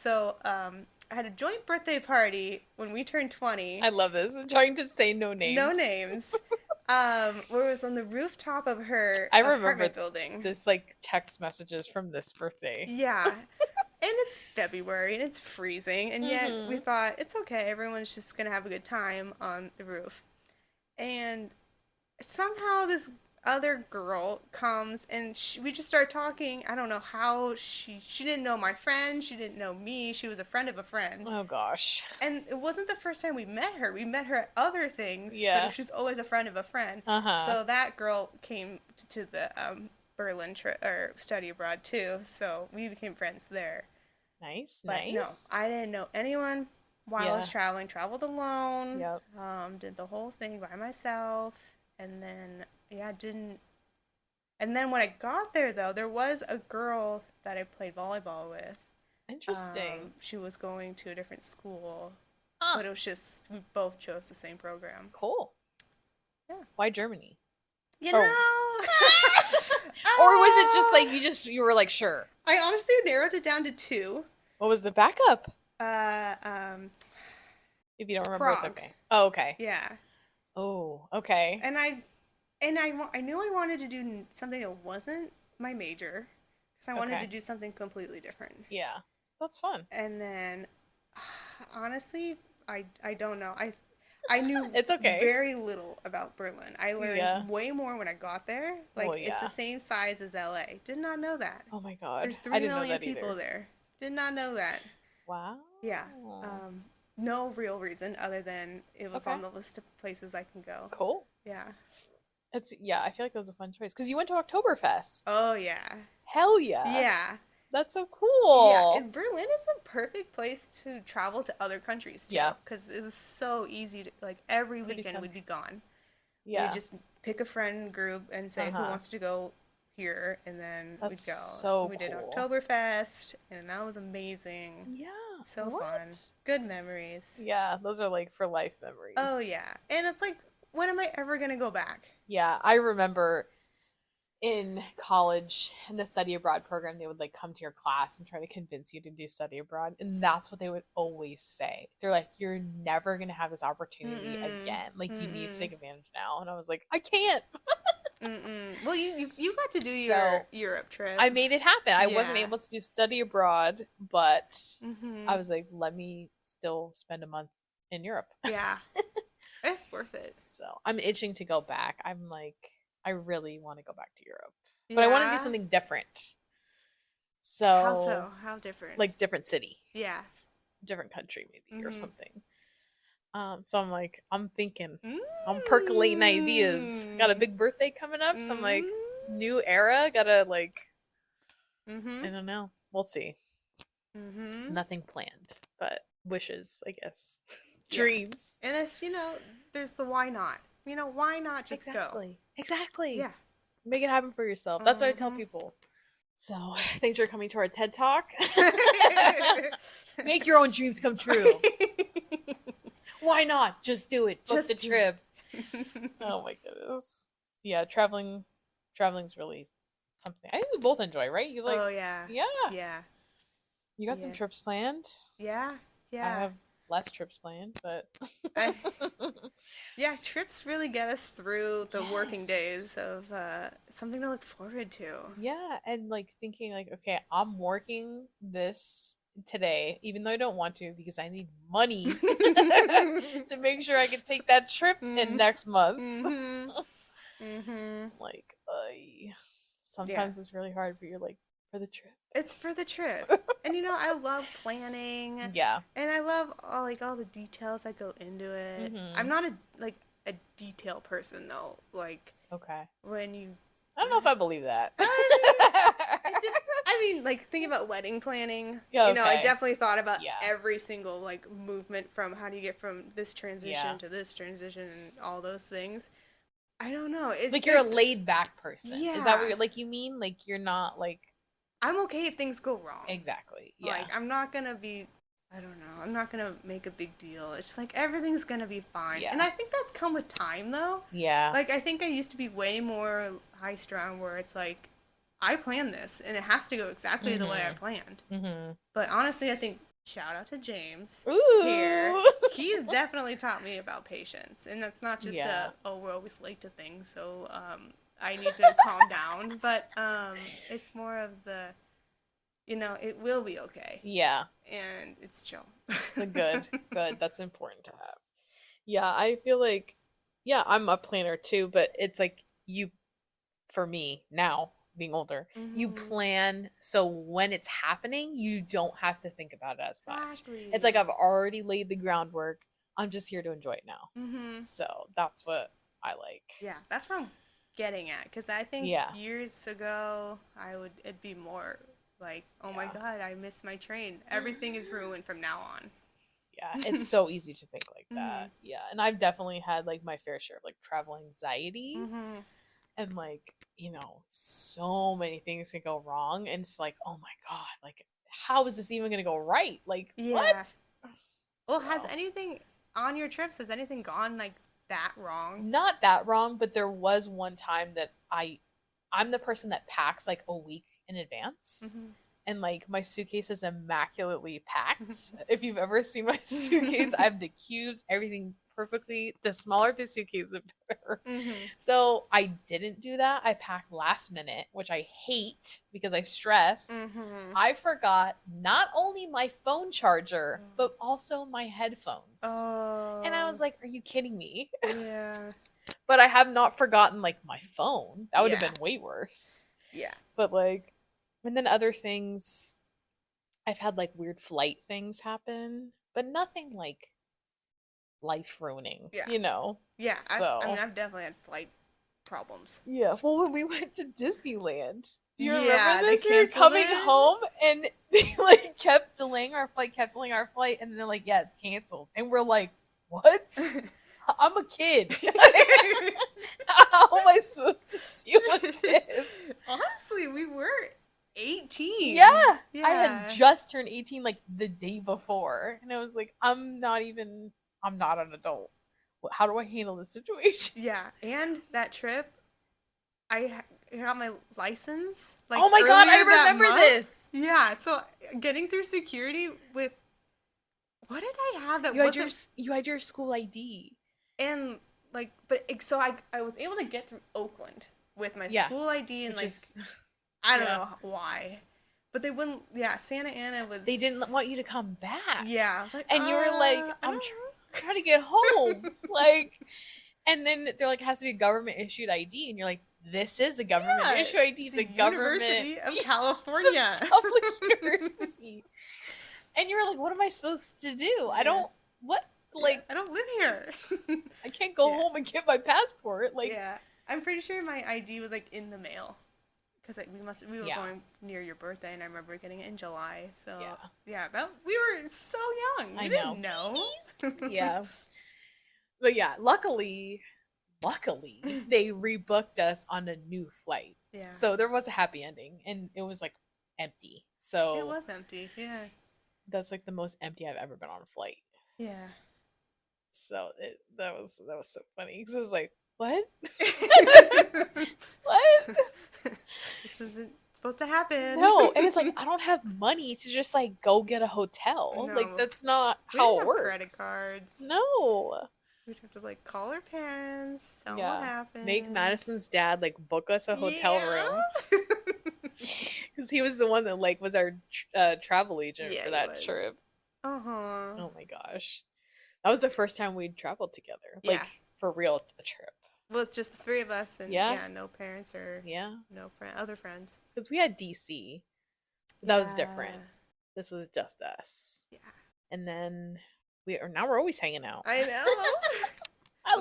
I had a joint birthday party when we turned 20. I love this. I'm trying to say no names. No names. Where it was on the rooftop of her apartment building. This like text messages from this birthday. Yeah. And it's February and it's freezing, and yet we thought it's okay. Everyone's just gonna have a good time on the roof. And somehow this other girl comes and we just start talking. I don't know how she didn't know my friend. She didn't know me. She was a friend of a friend. Oh gosh. And it wasn't the first time we met her. We met her at other things, Yeah. but she's always a friend of a friend. So that girl came to the Berlin trip or study abroad too. So we became friends there. Nice, But nice. no, I didn't know anyone while I was traveling. Traveled alone. Yep. Did the whole thing by myself, and then didn't. And then when I got there, though, there was a girl that I played volleyball with. Interesting. She was going to a different school, huh. but it was just we both chose the same program. Cool. Yeah. Why Germany? You know. Or was it just like you were like sure? I honestly narrowed it down to 2. What was the backup? If you don't remember, Prague. it's okay. Oh, okay. Yeah. Oh, okay. And I knew I wanted to do something that wasn't my major, because I wanted to do something completely different. Yeah, that's fun. And then, honestly, I don't know. I knew it's okay. very little about Berlin. I learned way more when I got there. Like, it's the same size as LA. Did not know that. Oh my god. There's 3 million people there. Did not know that. Wow. Yeah. No real reason other than it was on the list of places I can go. Cool. Yeah. I feel like it was a fun choice because you went to Oktoberfest. Oh yeah. Hell yeah. Yeah. That's so cool. Yeah, and Berlin is a perfect place to travel to other countries too. Yeah. Because it was so easy to, like, every weekend we'd be gone. Yeah. We'd just pick a friend group and say who wants to go here, and then we'd go. So we did Oktoberfest, and that was amazing. Yeah. So fun. Good memories. Yeah, those are like for life memories. Oh yeah. And it's like, when am I ever gonna go back? Yeah, I remember in college in the study abroad program, they would like come to your class and try to convince you to do study abroad, and that's what they would always say. They're like, you're never gonna have this opportunity again, like you need to take advantage now. And I was like, I can't. Well, you got to do your Europe trip. I made it happen. I wasn't able to do study abroad, but I was like, let me still spend a month in Europe. Yeah. It's worth it. So I'm itching to go back. I'm like, I really want to go back to Europe, but I want to do something different. So how so? How different? Like different city. Yeah. Different country maybe or something. So I'm like, I'm thinking, I'm percolating ideas. Got a big birthday coming up, so I'm like, new era. Gotta like, I don't know. We'll see. Nothing planned, but wishes, I guess. Dreams. And if there's the why not. Why not just go? Exactly. Yeah. Make it happen for yourself. That's what I tell people. So, thanks for coming to our TED Talk. Make your own dreams come true. Why not? Just do it. Book the trip. Oh my goodness. Yeah, traveling's really something. I think we both enjoy, right? You like? Oh yeah. Yeah. Yeah. You got some trips planned? Yeah. Yeah. I have less trips planned, but yeah, trips really get us through the working days of something to look forward to. Yeah, and like thinking like, okay, I'm working this today, even though I don't want to because I need money to make sure I can take that trip in next month. Like, sometimes it's really hard, but you're like, for the trip. It's for the trip. And I love planning. Yeah. And I love all the details that go into it. I'm not a detail person though. Like, okay. When you I don't know if I believe that. I mean, like, thinking about wedding planning, I definitely thought about every single, like, movement from how do you get from this transition to this transition and all those things. I don't know. It's like, you're a laid-back person. Yeah. Is that what you mean? Like, you're not, like... I'm okay if things go wrong. Exactly, yeah. Like, I'm not gonna be... I don't know. I'm not gonna make a big deal. It's just, like, everything's gonna be fine. Yeah. And I think that's come with time, though. Yeah. Like, I think I used to be way more high-strung, where it's, like, I planned this, and it has to go exactly the way I planned. But honestly, I think, shout out to James here. He's definitely taught me about patience. And that's not just we're always late to things, so I need to calm down. But it's more of the, it will be okay. Yeah. And it's chill. Good. That's important to have. Yeah, I feel like, I'm a planner too, but it's like you for me now, being older, you plan so when it's happening, you don't have to think about it as much. Exactly. It's like I've already laid the groundwork. I'm just here to enjoy it now. So that's what I like. Yeah, that's what I'm getting at. Because I think years ago, it'd be more like, oh my God, I missed my train. Everything is ruined from now on. Yeah, it's so easy to think like that. Yeah, and I've definitely had like my fair share of like travel anxiety. And like, you know, so many things can go wrong, and it's like, oh my God, like how is this even gonna go right? Like what? Well, has anything on your trips, has anything gone like that wrong? Not that wrong, but there was one time that I'm the person that packs like a week in advance. And like my suitcase is immaculately packed. If you've ever seen my suitcase, I have the cubes, everything perfectly. The smaller the suitcase, the better. So I didn't do that. I packed last minute, which I hate because I stress. I forgot not only my phone charger, but also my headphones. And I was like, are you kidding me? Yeah. But I have not forgotten like my phone. That would have been way worse. Yeah. But like, and then other things, I've had like weird flight things happen, but nothing like life ruining, you know? Yeah. So I mean, I've definitely had flight problems. Yeah. Well, when we went to Disneyland, do you remember this? We were coming home and they like kept delaying our flight, and then they're like, yeah, it's canceled. And we're like, what? I'm a kid. How am I supposed to deal with this? Honestly, we were 18. Yeah. I had just turned 18 like the day before. And I was like, I'm not an adult. How do I handle this situation? Yeah. And that trip, I got my license. Like, oh my God, I remember this. Yeah. So getting through security with, what did I have that you had your school ID. And like, but so I was able to get through Oakland with my school ID and I don't know why, but they wouldn't. Yeah, Santa Ana was. They didn't want you to come back. Yeah, I was like, and you were like, I'm trying to get home, like, and then they're like, it has to be a government issued ID, and you're like, this is a government issued ID. It's a University of California, it's a public university, and you were like, what am I supposed to do? I don't what. Like, I don't live here. I can't go home and get my passport. Like, I'm pretty sure my ID was like in the mail because we were going near your birthday, and I remember getting it in July. So we were so young. We didn't know. Yeah, but yeah, luckily they rebooked us on a new flight. Yeah, so there was a happy ending, and it was like empty. So it was empty. Yeah, that's like the most empty I've ever been on a flight. Yeah. So that was so funny because it was like, what? What? This isn't supposed to happen. No, and it's like I don't have money to just like go get a hotel. No. Like that's not how it works. Credit cards. No. We'd have to like call our parents, tell them what happened. Make Madison's dad like book us a hotel room. Because he was the one that like was our travel agent for that trip. Oh my gosh. That was the first time we'd traveled together. Like, for real, a trip. Well, it's just the three of us and, no parents or no other friends. Because we had DC. That was different. This was just us. Yeah. And then now we're always hanging out. I know. I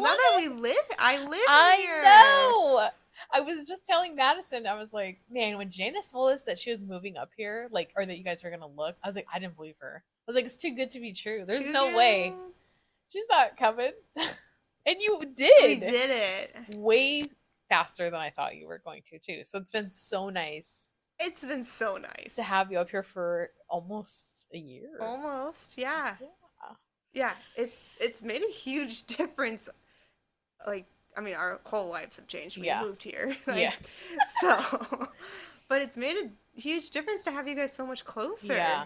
live here. I know. I was just telling Madison, I was like, man, when Janice told us that she was moving up here, like, or that you guys were going to look, I was like, I didn't believe her. I was like, it's too good to be true. There's no way. She's not coming. And you did. We did it. Way faster than I thought you were going to, too. So it's been so nice. It's been so nice. To have you up here for almost a year. Almost, yeah. Yeah, it's made a huge difference. Like, I mean, our whole lives have changed when we moved here. So, but it's made a huge difference to have you guys so much closer. Yeah.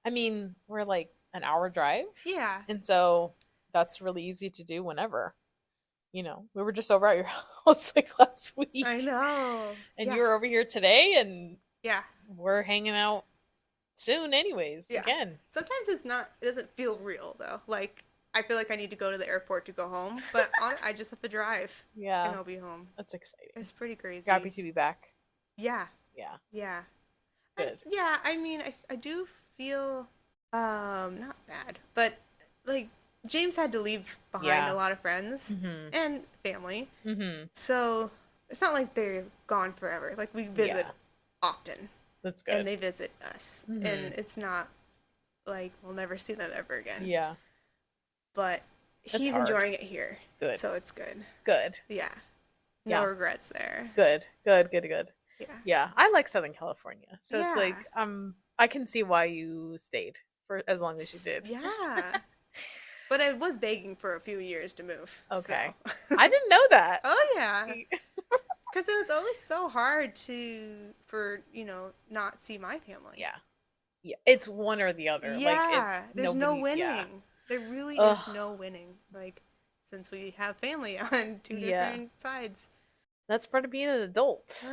I mean, we're like an hour drive. Yeah. And so that's really easy to do whenever. You know, we were just over at your house like last week. I know. And you were over here today, and we're hanging out soon anyways, again. Sometimes it doesn't feel real, though. Like, I feel like I need to go to the airport to go home, but I just have to drive. Yeah. And I'll be home. That's exciting. It's pretty crazy. Happy to be back. Yeah. Yeah. Yeah. Good. I mean, I do feel, not bad, but, like, James had to leave behind a lot of friends and family. So, it's not like they're gone forever. Like, we visit often. That's good. And they visit us. And it's not like we'll never see them ever again. Yeah. But he's enjoying it here. Good. So it's good. Good. Yeah. No regrets there. Good. Yeah. Yeah. I like Southern California. So it's like I can see why you stayed for as long as you did. Yeah. But I was begging for a few years to move. Okay. So. I didn't know that. Oh yeah. Because it was always so hard for not see my family. Yeah. Yeah. It's one or the other. Yeah. Like, there's no winning. Yeah. There really is no winning. Like, since we have family on two different sides. That's part of being an adult.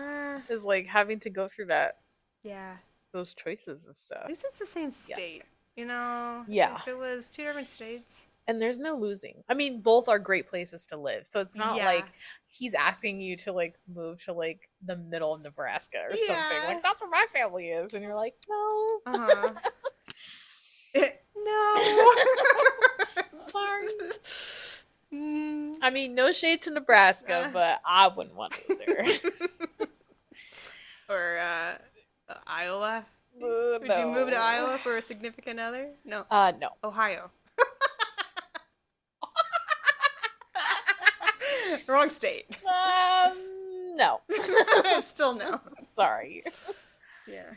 Is like having to go through that. Yeah. Those choices and stuff. At least it's the same state. You know? Yeah. If it was two different states. And there's no losing. I mean, both are great places to live. So it's not like he's asking you to like move to like the middle of Nebraska or something. Like, that's where my family is. And you're like, no. No. Sorry. I mean, no shade to Nebraska, but I wouldn't want to live there. Or Iowa. Would you move to Iowa for a significant other? No. No. Ohio. Wrong state. No. Still no. Sorry. Yeah.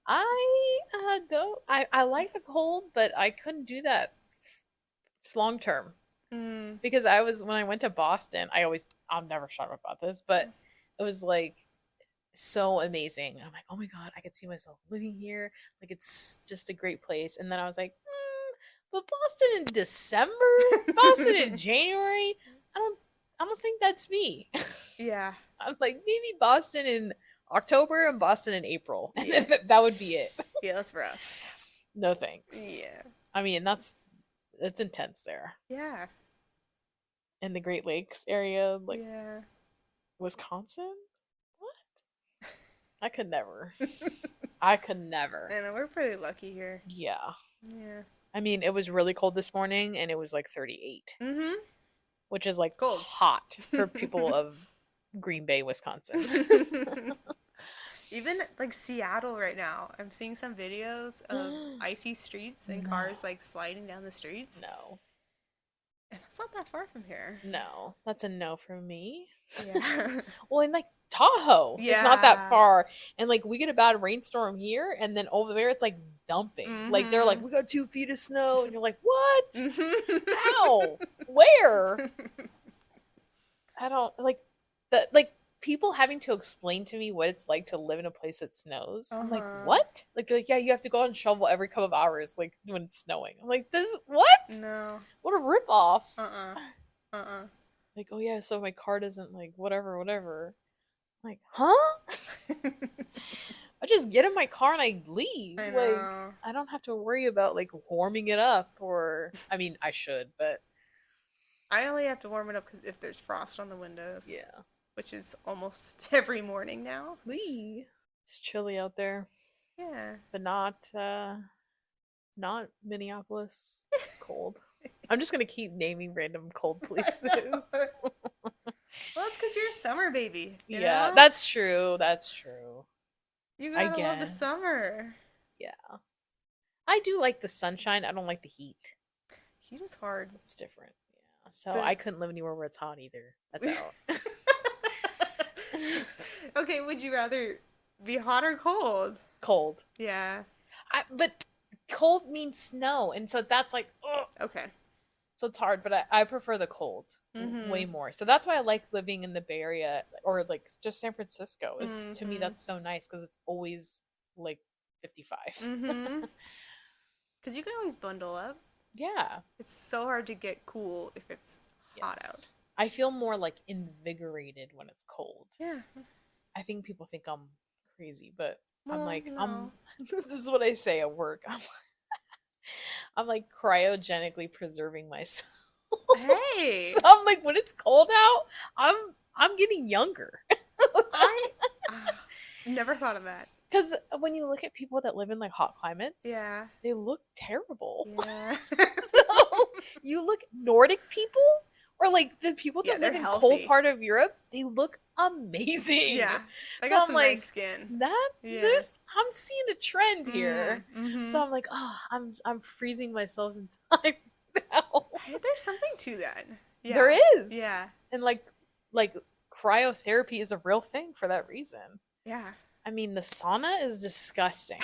I don't. I like the cold, but I couldn't do that long term. Because when I went to Boston, I'm never shut up about this, but it was like so amazing. I'm like, oh my god, I could see myself living here. Like, it's just a great place. And then I was like, but Boston in December, Boston in January, I don't think that's me. Yeah. I'm like, maybe Boston in October and Boston in April. And that would be it. Yeah, that's rough. No thanks. Yeah. I mean, it's intense there. Yeah. In the Great Lakes area, like Wisconsin? What? I could never. I know, we're pretty lucky here. Yeah. Yeah. I mean, it was really cold this morning and it was like 38. Which is like cold. Hot for people of Green Bay, Wisconsin. Even like Seattle right now, I'm seeing some videos of icy streets and cars like sliding down the streets. No. And that's not that far from here. No, that's a no from me. Yeah. Well, and like Tahoe is not that far. And like we get a bad rainstorm here, and then over there it's like dumping. Like they're like, we got 2 feet of snow. And you're like, what? How? Where? I don't like that. Like, people having to explain to me what it's like to live in a place that snows. I'm like, what? Like, yeah, you have to go out and shovel every couple of hours, like when it's snowing. I'm like, what? No. What a ripoff. Like, oh yeah, so my car doesn't like whatever. I'm like, huh? I just get in my car and I leave. Like, I don't have to worry about like warming it up, or I mean, I should, but I only have to warm it up because if there's frost on the windows. Yeah. Which is almost every morning now. It's chilly out there. Yeah. But not Minneapolis. Cold. I'm just gonna keep naming random cold places. Well, it's because you're a summer baby. You know? That's true. You gotta love the summer. Yeah. I do like the sunshine. I don't like the heat. Heat is hard. It's different. Yeah. So I couldn't live anywhere where it's hot either. That's out. Okay, would you rather be hot or cold? Cold. Yeah. But cold means snow, and so that's like, ugh. Okay. So it's hard, but I prefer the cold way more. So that's why I like living in the Bay Area, or like just San Francisco. To me, that's so nice because it's always like 55. Because you can always bundle up. Yeah. It's so hard to get cool if it's hot out. I feel more like invigorated when it's cold. Yeah. I think people think I'm crazy, but I'm like, no. this is what I say at work. I'm like cryogenically preserving myself. Hey, So I'm like, when it's cold out, I'm getting younger. I never thought of that. Because when you look at people that live in like hot climates, Yeah. they look terrible. Yeah. So you look Nordic people or like the people Yeah, that they're live in cold healthy. part of Europe, they look amazing. Yeah. They So got I'm some like, nice skin. that Yeah. I'm seeing a trend here. Mm-hmm. So I'm like, oh, I'm freezing myself in time now. There's something to that. There Yeah. is. Yeah. And like cryotherapy is a real thing for that reason. Yeah. I mean, the sauna is disgusting.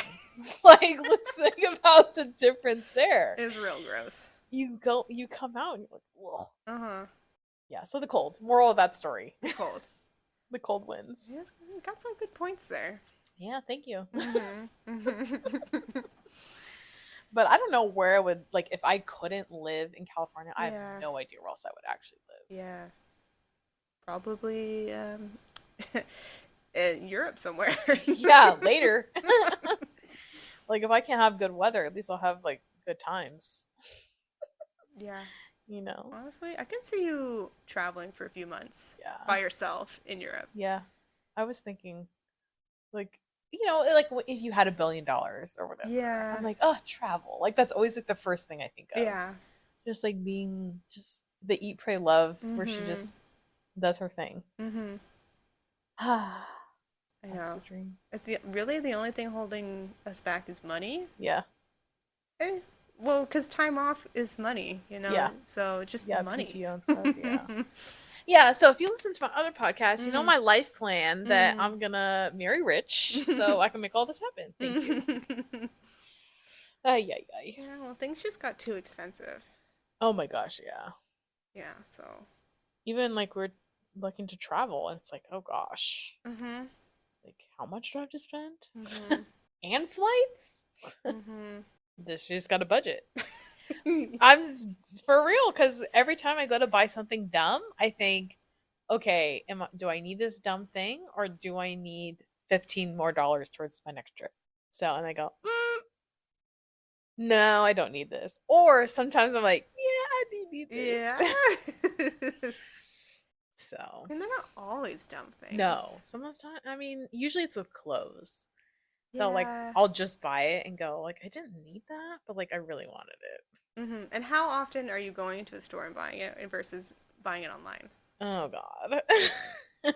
Like, let's think about the difference there. It's real gross. You come out and you're like, whoa. Uh-huh. Yeah, so the cold. Moral of that story. Cold. The cold wins. Yes, got some good points there. Yeah, thank you. Mm-hmm. But I don't know where I would, like, if I couldn't live in California, I Yeah. have no idea where else I would actually live. Yeah. Probably in Europe somewhere. Yeah, later. Like, if I can't have good weather, at least I'll have, like, good times. Yeah. You know? Honestly, I can see you traveling for a few months by Yeah. yourself in Europe. Yeah. I was thinking, like, you know, like if you had $1 billion or whatever. Yeah. I'm like, oh, travel. Like, that's always like the first thing I think of. Yeah. Just like being just the eat, pray, love, where she Mm-hmm. just does her thing. Mm-hmm. Ah, I that's know. the dream. Really the only thing holding us back is money. Yeah. Well, because time off is money, Yeah. So just Yeah, money. PTO and stuff. Yeah. Yeah. So if you listen to my other podcast, you know Mm. my life plan that Mm. I'm gonna marry rich so I can make all this happen. Thank you. Ay, ay, ay. Yeah, well, things just got too expensive. Oh my gosh, yeah. Yeah, so. Even like we're looking to travel and it's like, oh gosh. Mm-hmm. Like how much do I have to spend? Mm-hmm. And flights? Mm-hmm. This just got a budget. For real, because every time I go to buy something dumb, I think, okay, do I need this dumb thing or do I need $15 more towards my next trip? So, and I go, no, I don't need this. Or sometimes I'm like, yeah, I do need this. Yeah. So, And they're not always dumb things. no, some of the time, I mean, usually it's with clothes. Yeah. So, like, I'll just buy it and go, like, I didn't need that, but like, I really wanted it. Mm-hmm. And how often are you going into a store and buying it versus buying it online? Oh, God.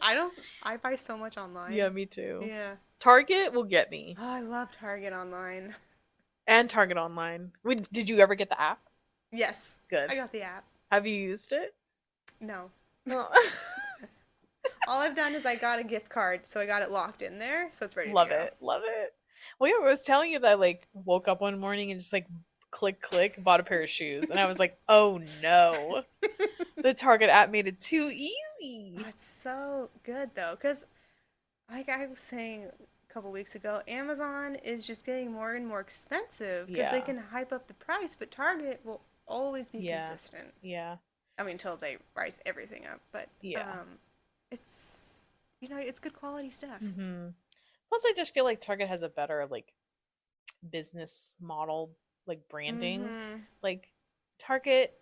I buy so much online. Yeah, me too. Yeah. Target will get me. Oh, I love Target online. And Target online. Did you ever get the app? Yes. Good. I got the app. Have you used it? No. No. All I've done is I got a gift card, so I got it locked in there, so it's ready Love to go. it. Love it. Well, yeah, I was telling you that I like woke up one morning and just like click, bought a pair of shoes. And I was like, oh no. The Target app made it too easy. It's so good though, because like I was saying a couple weeks ago, Amazon is just getting more and more expensive because they Yeah. can hype up the price, but Target will always be Yeah. consistent. Yeah. I mean, until they rise everything up, but Yeah. it's it's good quality stuff. Mm-hmm. Plus, I just feel like Target has a better like business model, like branding. Mm-hmm. Like Target,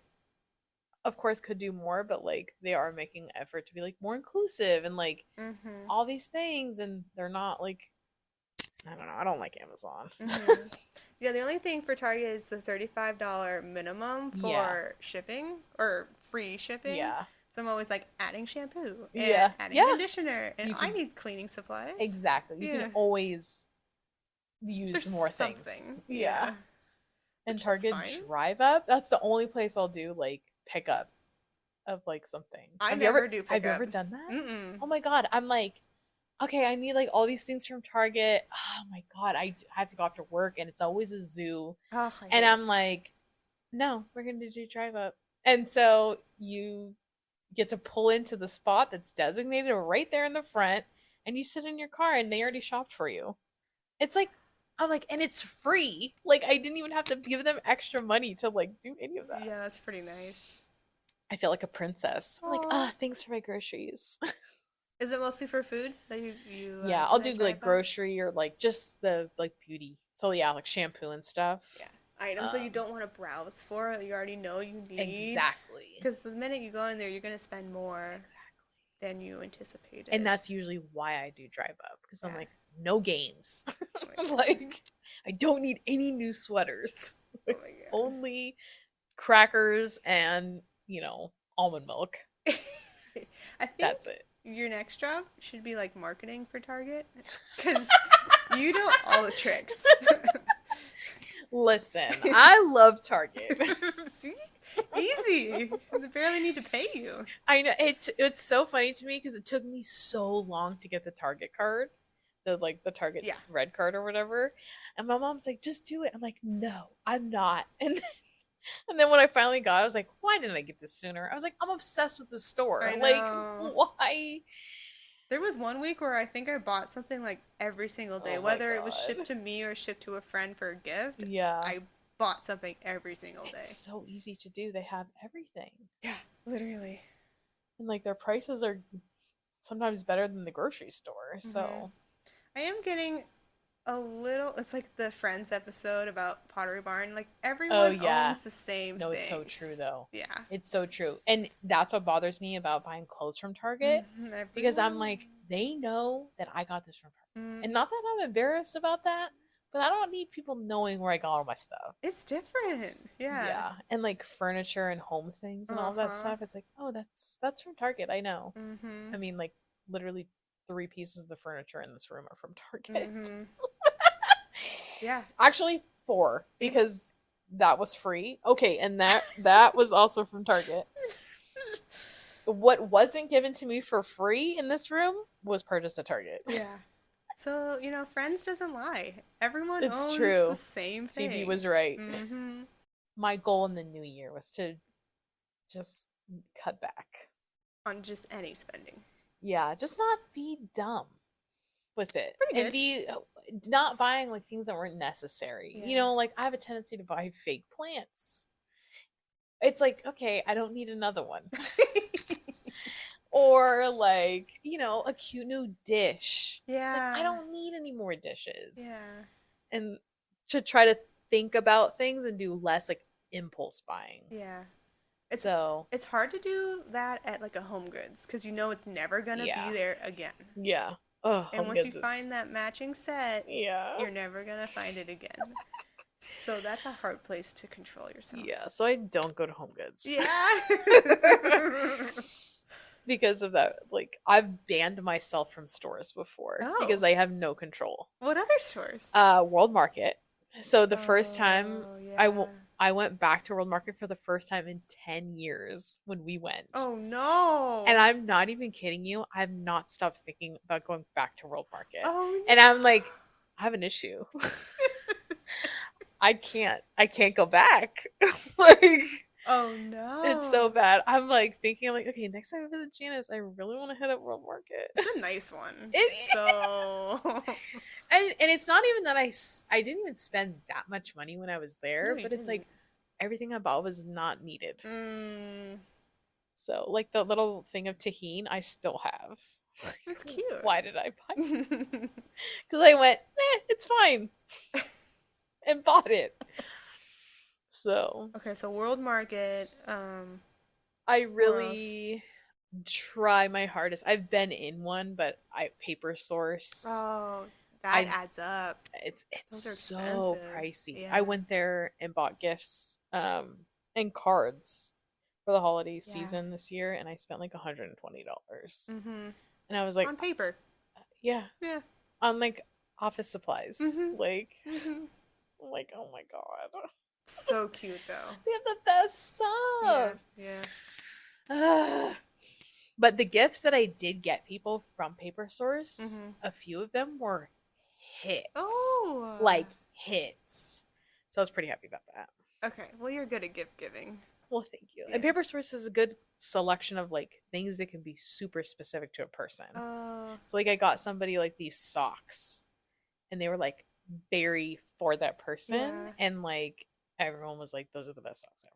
of course, could do more, but like they are making an effort to be like more inclusive and like Mm-hmm. all these things, and they're not like I don't know. I don't like Amazon. Mm-hmm. Yeah, the only thing for Target is the $35 minimum for Yeah. shipping or free shipping. Yeah. So I'm always like adding shampoo and Yeah. adding Yeah. conditioner, and You I can- need cleaning supplies. Exactly. You Yeah. can always use There's more things. something. Yeah. And Which is Target fine. Drive Up, that's the only place I'll do like pickup of like something. I Have never you ever do Have you pickup. ever done that? Mm-mm. Oh my god, I'm like, okay, I need like all these things from Target. Oh my god, I have to go after work and it's always a zoo. Oh, I And hate it. I'm like, no, we're gonna do Drive Up. And so you get to pull into the spot that's designated right there in the front, and you sit in your car and they already shopped for you. It's like I'm like, and it's free. Like I didn't even have to give them extra money to like do any of that. Yeah, that's pretty nice. I feel like a princess. I'm like, Aw. thanks for my groceries. Is it mostly for food that you Yeah, I'll that do like Drive Up? grocery or like just the like beauty. So yeah, like shampoo and stuff. Yeah. items that you don't want to browse for that you already know you need. Exactly. Because the minute you go in there, you're going to spend more than you anticipated. And that's usually why I do drive up. Because I'm like, no games. Like, I don't need any new sweaters. Like, only crackers and, you know, almond milk. I think that's it. Your next job should be like marketing for Target. Because you know all the tricks. Listen, I love Target. See? Easy. They barely need to pay you. I know. It's so funny to me because it took me so long to get the Target card. The Target red card or whatever. And my mom's like, just do it. I'm like, no, I'm not. And then when I finally got it, I was like, why didn't I get this sooner? I was like, I'm obsessed with the store. Like, why? There was one week where I think I bought something like every single day, whether it was shipped to me or shipped to a friend for a gift. Yeah. I bought something every single day. It's so easy to do. They have everything. Yeah, literally. And like their prices are sometimes better than the grocery store. So I am getting a little, it's like the Friends episode about Pottery Barn. Like everyone owns the same thing. It's so true though. Yeah. It's so true. And that's what bothers me about buying clothes from Target. Because I'm like, they know that I got this from Target. And not that I'm embarrassed about that, but I don't need people knowing where I got all my stuff. It's different. Yeah. Yeah. And like furniture and home things and all that stuff. It's like, oh, that's from Target. I know. I mean, like literally 3 pieces of the furniture in this room are from Target. Yeah. Actually 4 because that was free. Okay, and that was also from Target. What wasn't given to me for free in this room was purchased at Target. Yeah. So, you know, Friends doesn't lie. Everyone owns the same thing. Phoebe was right. My goal in the new year was to just cut back. On just any spending. Yeah, just not be dumb with it. Pretty good. And be not buying like things that weren't necessary. You know, like I have a tendency to buy fake plants. It's like, okay, I don't need another one. Or like, you know, a cute new dish. Yeah. It's like, I don't need any more dishes. Yeah. And to try to think about things and do less like impulse buying. Yeah. It's hard to do that at like a Home Goods because you know it's never gonna be there again. Yeah. Oh, and once you find that matching set, you're never gonna find it again. So that's a hard place to control yourself. Yeah, so I don't go to Home Goods. Yeah. Because of that, like I've banned myself from stores before because I have no control. What other stores? World Market. So the first time I went back to World Market for the first time in 10 years when we went. Oh no. And I'm not even kidding you. I've not stopped thinking about going back to World Market. Oh no. And I'm like, I have an issue. I can't go back. Like, oh no. It's so bad. I'm like thinking, I'm like, okay, next time I visit Janice, I really want to hit up World Market. It's a nice one. And it's not even that I didn't even spend that much money when I was there, but it's like everything I bought was not needed. So like the little thing of tahini I still have. That's cute. Why did I buy it? Because I went, it's fine. And bought it. So okay, so World Market. I really try my hardest. I've been in one, but Paper Source. Oh, that adds up. It's so pricey. Yeah. I went there and bought gifts and cards for the holiday season this year, and I spent like $120. And I was like, on paper. Yeah. On like office supplies. Like. I'm like, oh my god. So cute though. They have the best stuff. Yeah. But the gifts that I did get people from Paper Source, a few of them were hits. Oh. Like hits. So I was pretty happy about that. Okay. Well, you're good at gift giving. Well, thank you. Yeah. And Paper Source is a good selection of like things that can be super specific to a person. So like I got somebody like these socks and they were like berry for that person and like everyone was like, those are the best socks ever.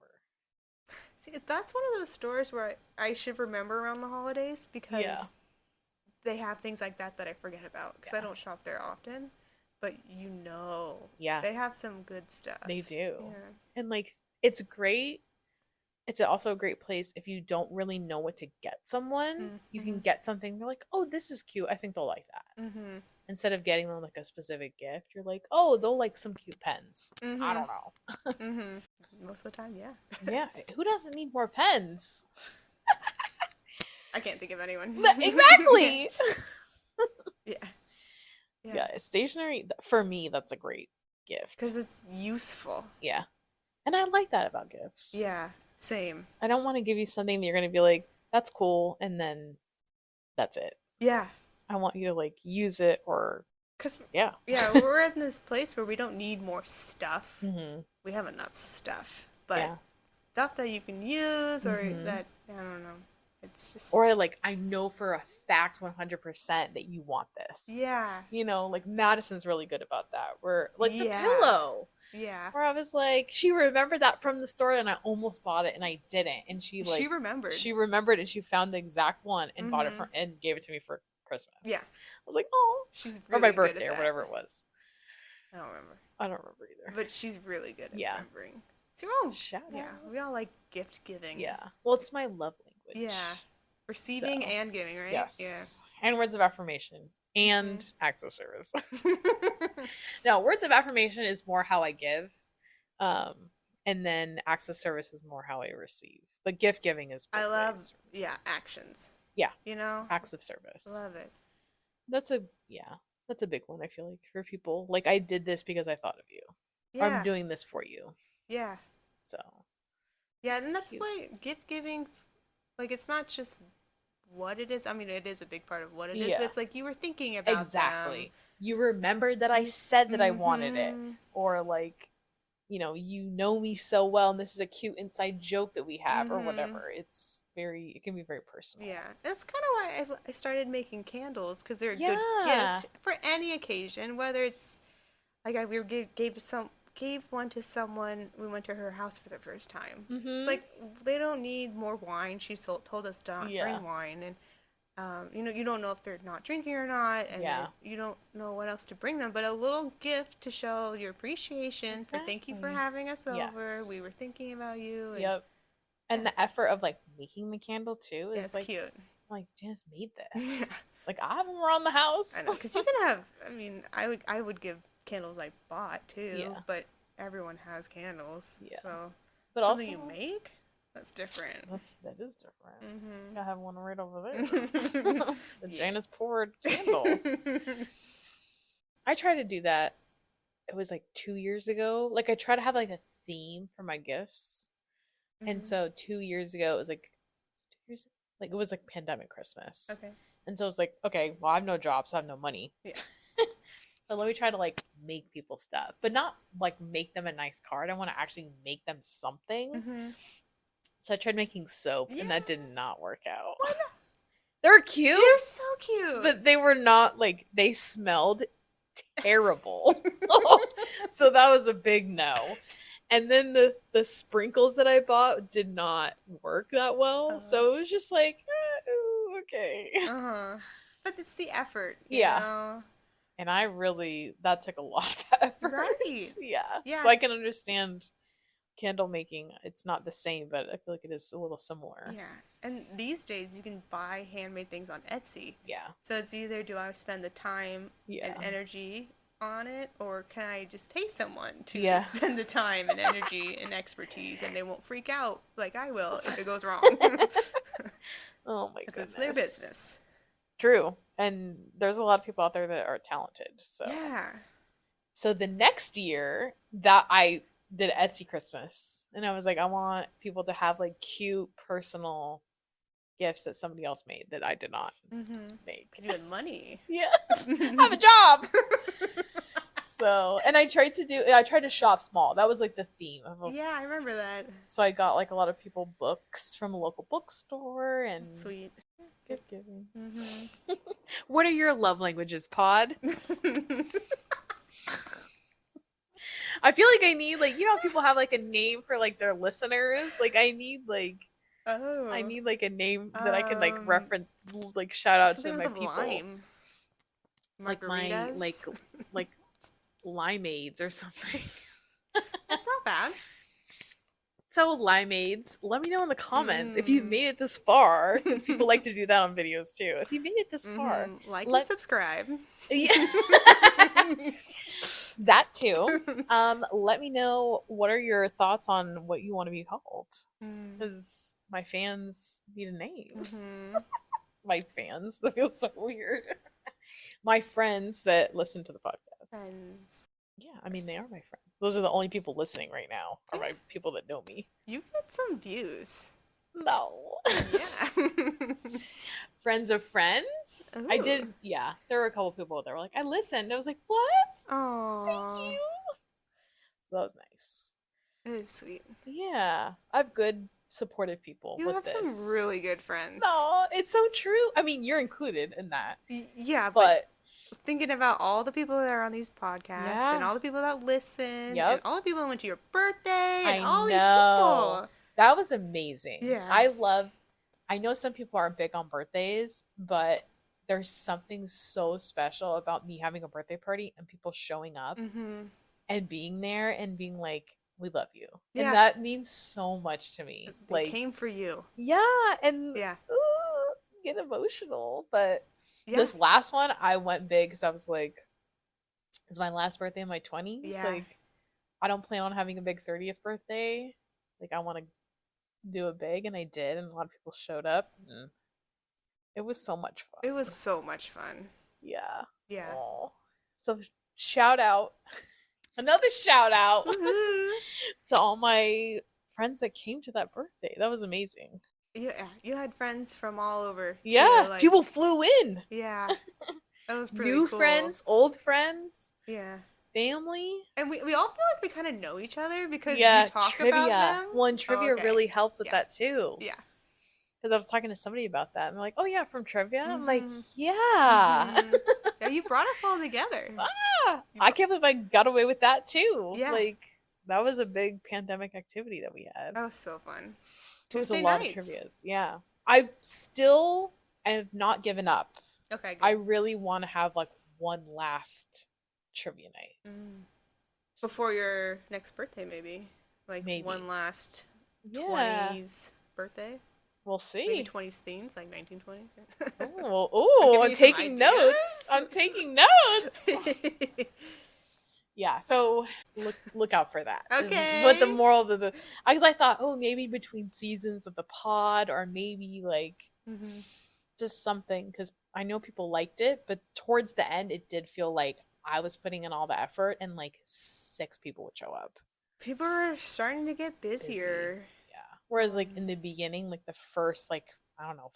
See, that's one of those stores where I should remember around the holidays because they have things like that I forget about because I don't shop there often. but Yeah. they have some good stuff. They do. Yeah. And like it's great. It's also a great place if you don't really know what to get someone. You can get something you're like, "Oh, this is cute. I think they'll like that." Instead of getting them like a specific gift, you're like, "Oh, they'll like some cute pens." I don't know. Most of the time, yeah. Yeah, who doesn't need more pens? I can't think of anyone. Exactly. Yeah, stationery for me, that's a great gift because it's useful. Yeah, and I like that about gifts. Yeah, same. I don't want to give you something that you're gonna be like, "That's cool," and then that's it. Yeah, I want you to like use it or yeah, we're in this place where we don't need more stuff. We have enough stuff, but stuff that you can use or that I don't know. It's just or like I know for a fact 100% that you want this. Yeah. You know, like Madison's really good about that. Where like the pillow. Yeah. Where I was like, she remembered that from the store and I almost bought it and I didn't. And she remembered. She remembered and she found the exact one and bought it for and gave it to me for Christmas. Yeah. I was like, oh. She's really or my birthday or whatever it was. I don't remember. I don't remember either. But she's really good at remembering. So shout out. We all like gift giving. Yeah. Well, it's my love language. Yeah. Receiving and giving, right? Yes. Yeah. And words of affirmation and acts of service. No, words of affirmation is more how I give. And then acts of service is more how I receive. But gift giving is I love actions. Yeah. You know? Acts of service. Love it. That's a big one, I feel like, for people. Like I did this because I thought of you. Yeah. Or I'm doing this for you. Yeah. So yeah, and that's why gift giving, like, it's not just what it is. I mean, it is a big part of what it is, but it's like you were thinking about them. You remembered that I said that I wanted it, or like, you know me so well, and this is a cute inside joke that we have, or whatever. It can be very personal. Yeah, that's kind of why I started making candles, because they're a good gift for any occasion, whether it's like gave one to someone. We went to her house for the first time. It's like they don't need more wine. She told us to not bring wine, and you don't know if they're not drinking or not, and you don't know what else to bring them. But a little gift to show your appreciation for thank you for having us over. We were thinking about you. And, and the effort of like making the candle too is like cute. Like Janice made this. Like I have them around the house. I know, because you can have. I mean, I would give candles I bought too, but everyone has candles. Yeah. So, but something you make, that's different. That is different. I have one right over there. The Janice poured candle. I tried to do that. It was like 2 years ago. Like I try to have like a theme for my gifts, and so 2 years ago it was like 2 years. Like it was like pandemic Christmas. Okay. And so it's like, okay, well I have no job, so I have no money. Yeah. So let me try to like make people stuff, but not like make them a nice card. I want to actually make them something. So I tried making soap, and that did not work out. Why not? They were cute. They're so cute. But they were not like, they smelled terrible. So that was a big no. And then the sprinkles that I bought did not work that well. So it was just like, okay. But it's the effort. You know? And that took a lot of effort. Right. Yeah. So I can understand candle making. It's not the same, but I feel like it is a little similar. Yeah. And these days you can buy handmade things on Etsy. Yeah. So it's either do I spend the time and energy on it, or can I just pay someone to spend the time and energy and expertise, and they won't freak out like I will if it goes wrong. Oh my goodness. It's their business. True. And there's a lot of people out there that are talented. So So the next year that I did Etsy Christmas, and I was like, I want people to have like cute personal gifts that somebody else made that I did not make. Because you had money. Have a job. So, and I tried to shop small. That was like the theme of I remember that. So I got like a lot of people books from a local bookstore and sweet gift giving. What are your love languages, Pod? I feel like I need like, people have like a name for like their listeners. Like I need like a name that I can like reference, like shout out to my people. Lime. Like my like limeades or something. That's not bad. So limeades, let me know in the comments if you've made it this far, because people like to do that on videos too. If you made it this far, like and subscribe. Yeah. That too. Let me know what are your thoughts on what you want to be called, because my fans need a name. My fans, that feels so weird. My friends that listen to the podcast. Friends. Yeah, I mean, they are my friends. Those are the only people listening right now, are my people that know me. You get some views. No. Yeah. Friends of friends? Ooh. I did, yeah. There were a couple people that were like, I listened. I was like, what? Aww. Thank you. So that was nice. It is sweet. Yeah. I have good, supportive people You with have this. some really good friends. No, it's so true. I mean, you're included in that. Yeah, but thinking about all the people that are on these podcasts and all the people that listen and all the people that went to your birthday and all these people. That was amazing. Yeah. I know some people aren't big on birthdays, but there's something so special about me having a birthday party and people showing up and being there and being like, we love you. Yeah. And that means so much to me. They came for you. Yeah. And get emotional. But this last one, I went big because I was like, it's my last birthday in my 20s. Yeah. Like, I don't plan on having a big 30th birthday. Like, I want to do it big, and I did, and a lot of people showed up. It was so much fun. It was so much fun. Yeah. Yeah. Aww. So shout out, another shout out to all my friends that came to that birthday. That was amazing. Yeah, you had friends from all over. Yeah, too, like, people flew in. Yeah, that was pretty New cool. friends, old friends. Yeah. Family. And we all feel like we kind of know each other because we talk about them. Well, and trivia really helped with that too. Yeah. Because I was talking to somebody about that, and they're like, "Oh yeah, from trivia." I'm like, "Yeah." Yeah, you brought us all together. I can't believe I got away with that too. Yeah. Like, that was a big pandemic activity that we had. That was so fun. It was a lot of trivias. Yeah. I have not given up. Okay, good. I really want to have like one last trivia night. Before your next birthday, maybe. Like one last 20s birthday. We'll see. Maybe 20s themes, like 1920s. I'm taking notes. I'm taking notes. Yeah, so look out for that. Okay. But the moral of the because I thought, maybe between seasons of the pod, or maybe like just something, because I know people liked it, but towards the end, it did feel like I was putting in all the effort, and like 6 people would show up. People are starting to get busier. Busy. Yeah. Whereas like in the beginning, like the first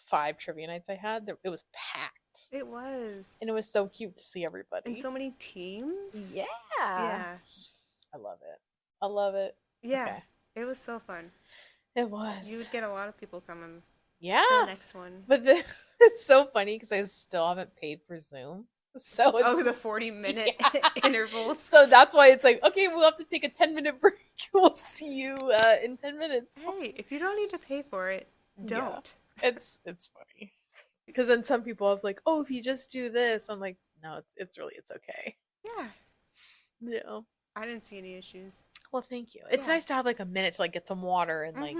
5 trivia nights I had, it was packed. It was. And it was so cute to see everybody. And so many teams. Yeah. Yeah. I love it. I love it. Yeah. Okay. It was so fun. It was. You would get a lot of people coming. Yeah. To the next one. But it's so funny because I still haven't paid for Zoom. So it's, the 40-minute intervals. So that's why it's like, okay, we'll have to take a 10-minute break. We'll see you in 10 minutes. Hey, if you don't need to pay for it, don't. Yeah. It's funny. Because then some people have like, if you just do this. I'm like, no, it's okay. Yeah. Yeah. I didn't see any issues. Well, thank you. It's nice to have like a minute to like get some water and like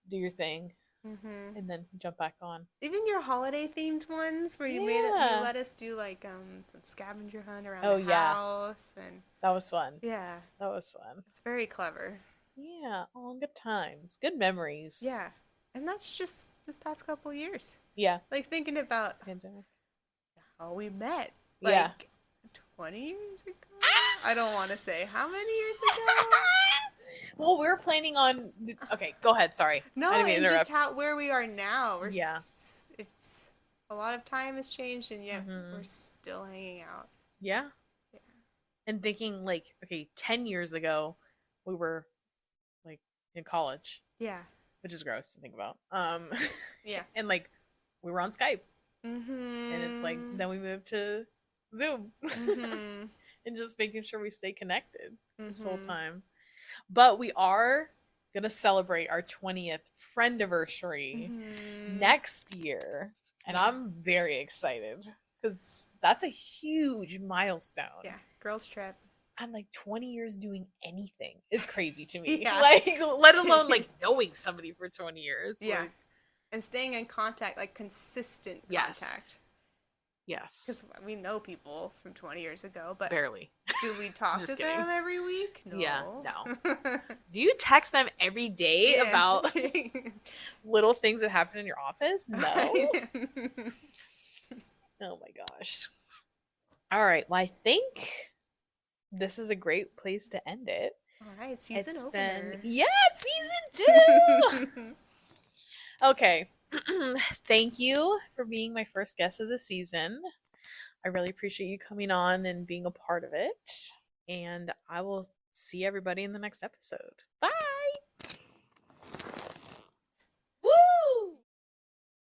do your thing. And then jump back on. Even your holiday themed ones where you you let us do like some scavenger hunt around the house, and that was fun. Yeah. That was fun. It's very clever. Yeah. Oh, good times. Good memories. Yeah. And that's just this past couple of years. Yeah. Like thinking about pandemic. How we met. Like 20 years ago? I don't want to say how many years ago. Well, we're planning on. Okay, go ahead. Sorry. No, I didn't mean to interrupt. Just where we are now. It's a lot of time has changed, and yet we're still hanging out. Yeah. Yeah. And thinking like, okay, 10 years ago, we were like in college. Yeah. Which is gross to think about. Yeah. And like, we were on Skype. And it's like, then we moved to Zoom. And just making sure we stay connected this whole time. But we are going to celebrate our 20th friendiversary next year. And I'm very excited because that's a huge milestone. Yeah. Girls trip. I'm like 20 years doing anything is crazy to me. Yeah. Like, let alone like knowing somebody for 20 years. Yeah. Like, and staying in contact, like consistent yes. contact. Yes. Because we know people from 20 years ago, but barely. do we talk to them every week? No. Yeah, no. Do you text them every day about little things that happen in your office? No. Oh my gosh. All right. Well, I think this is a great place to end it. All right, season opener. Season 2. Okay. Thank you for being my first guest of the season. I really appreciate you coming on and being a part of it. And I will see everybody in the next episode. Bye.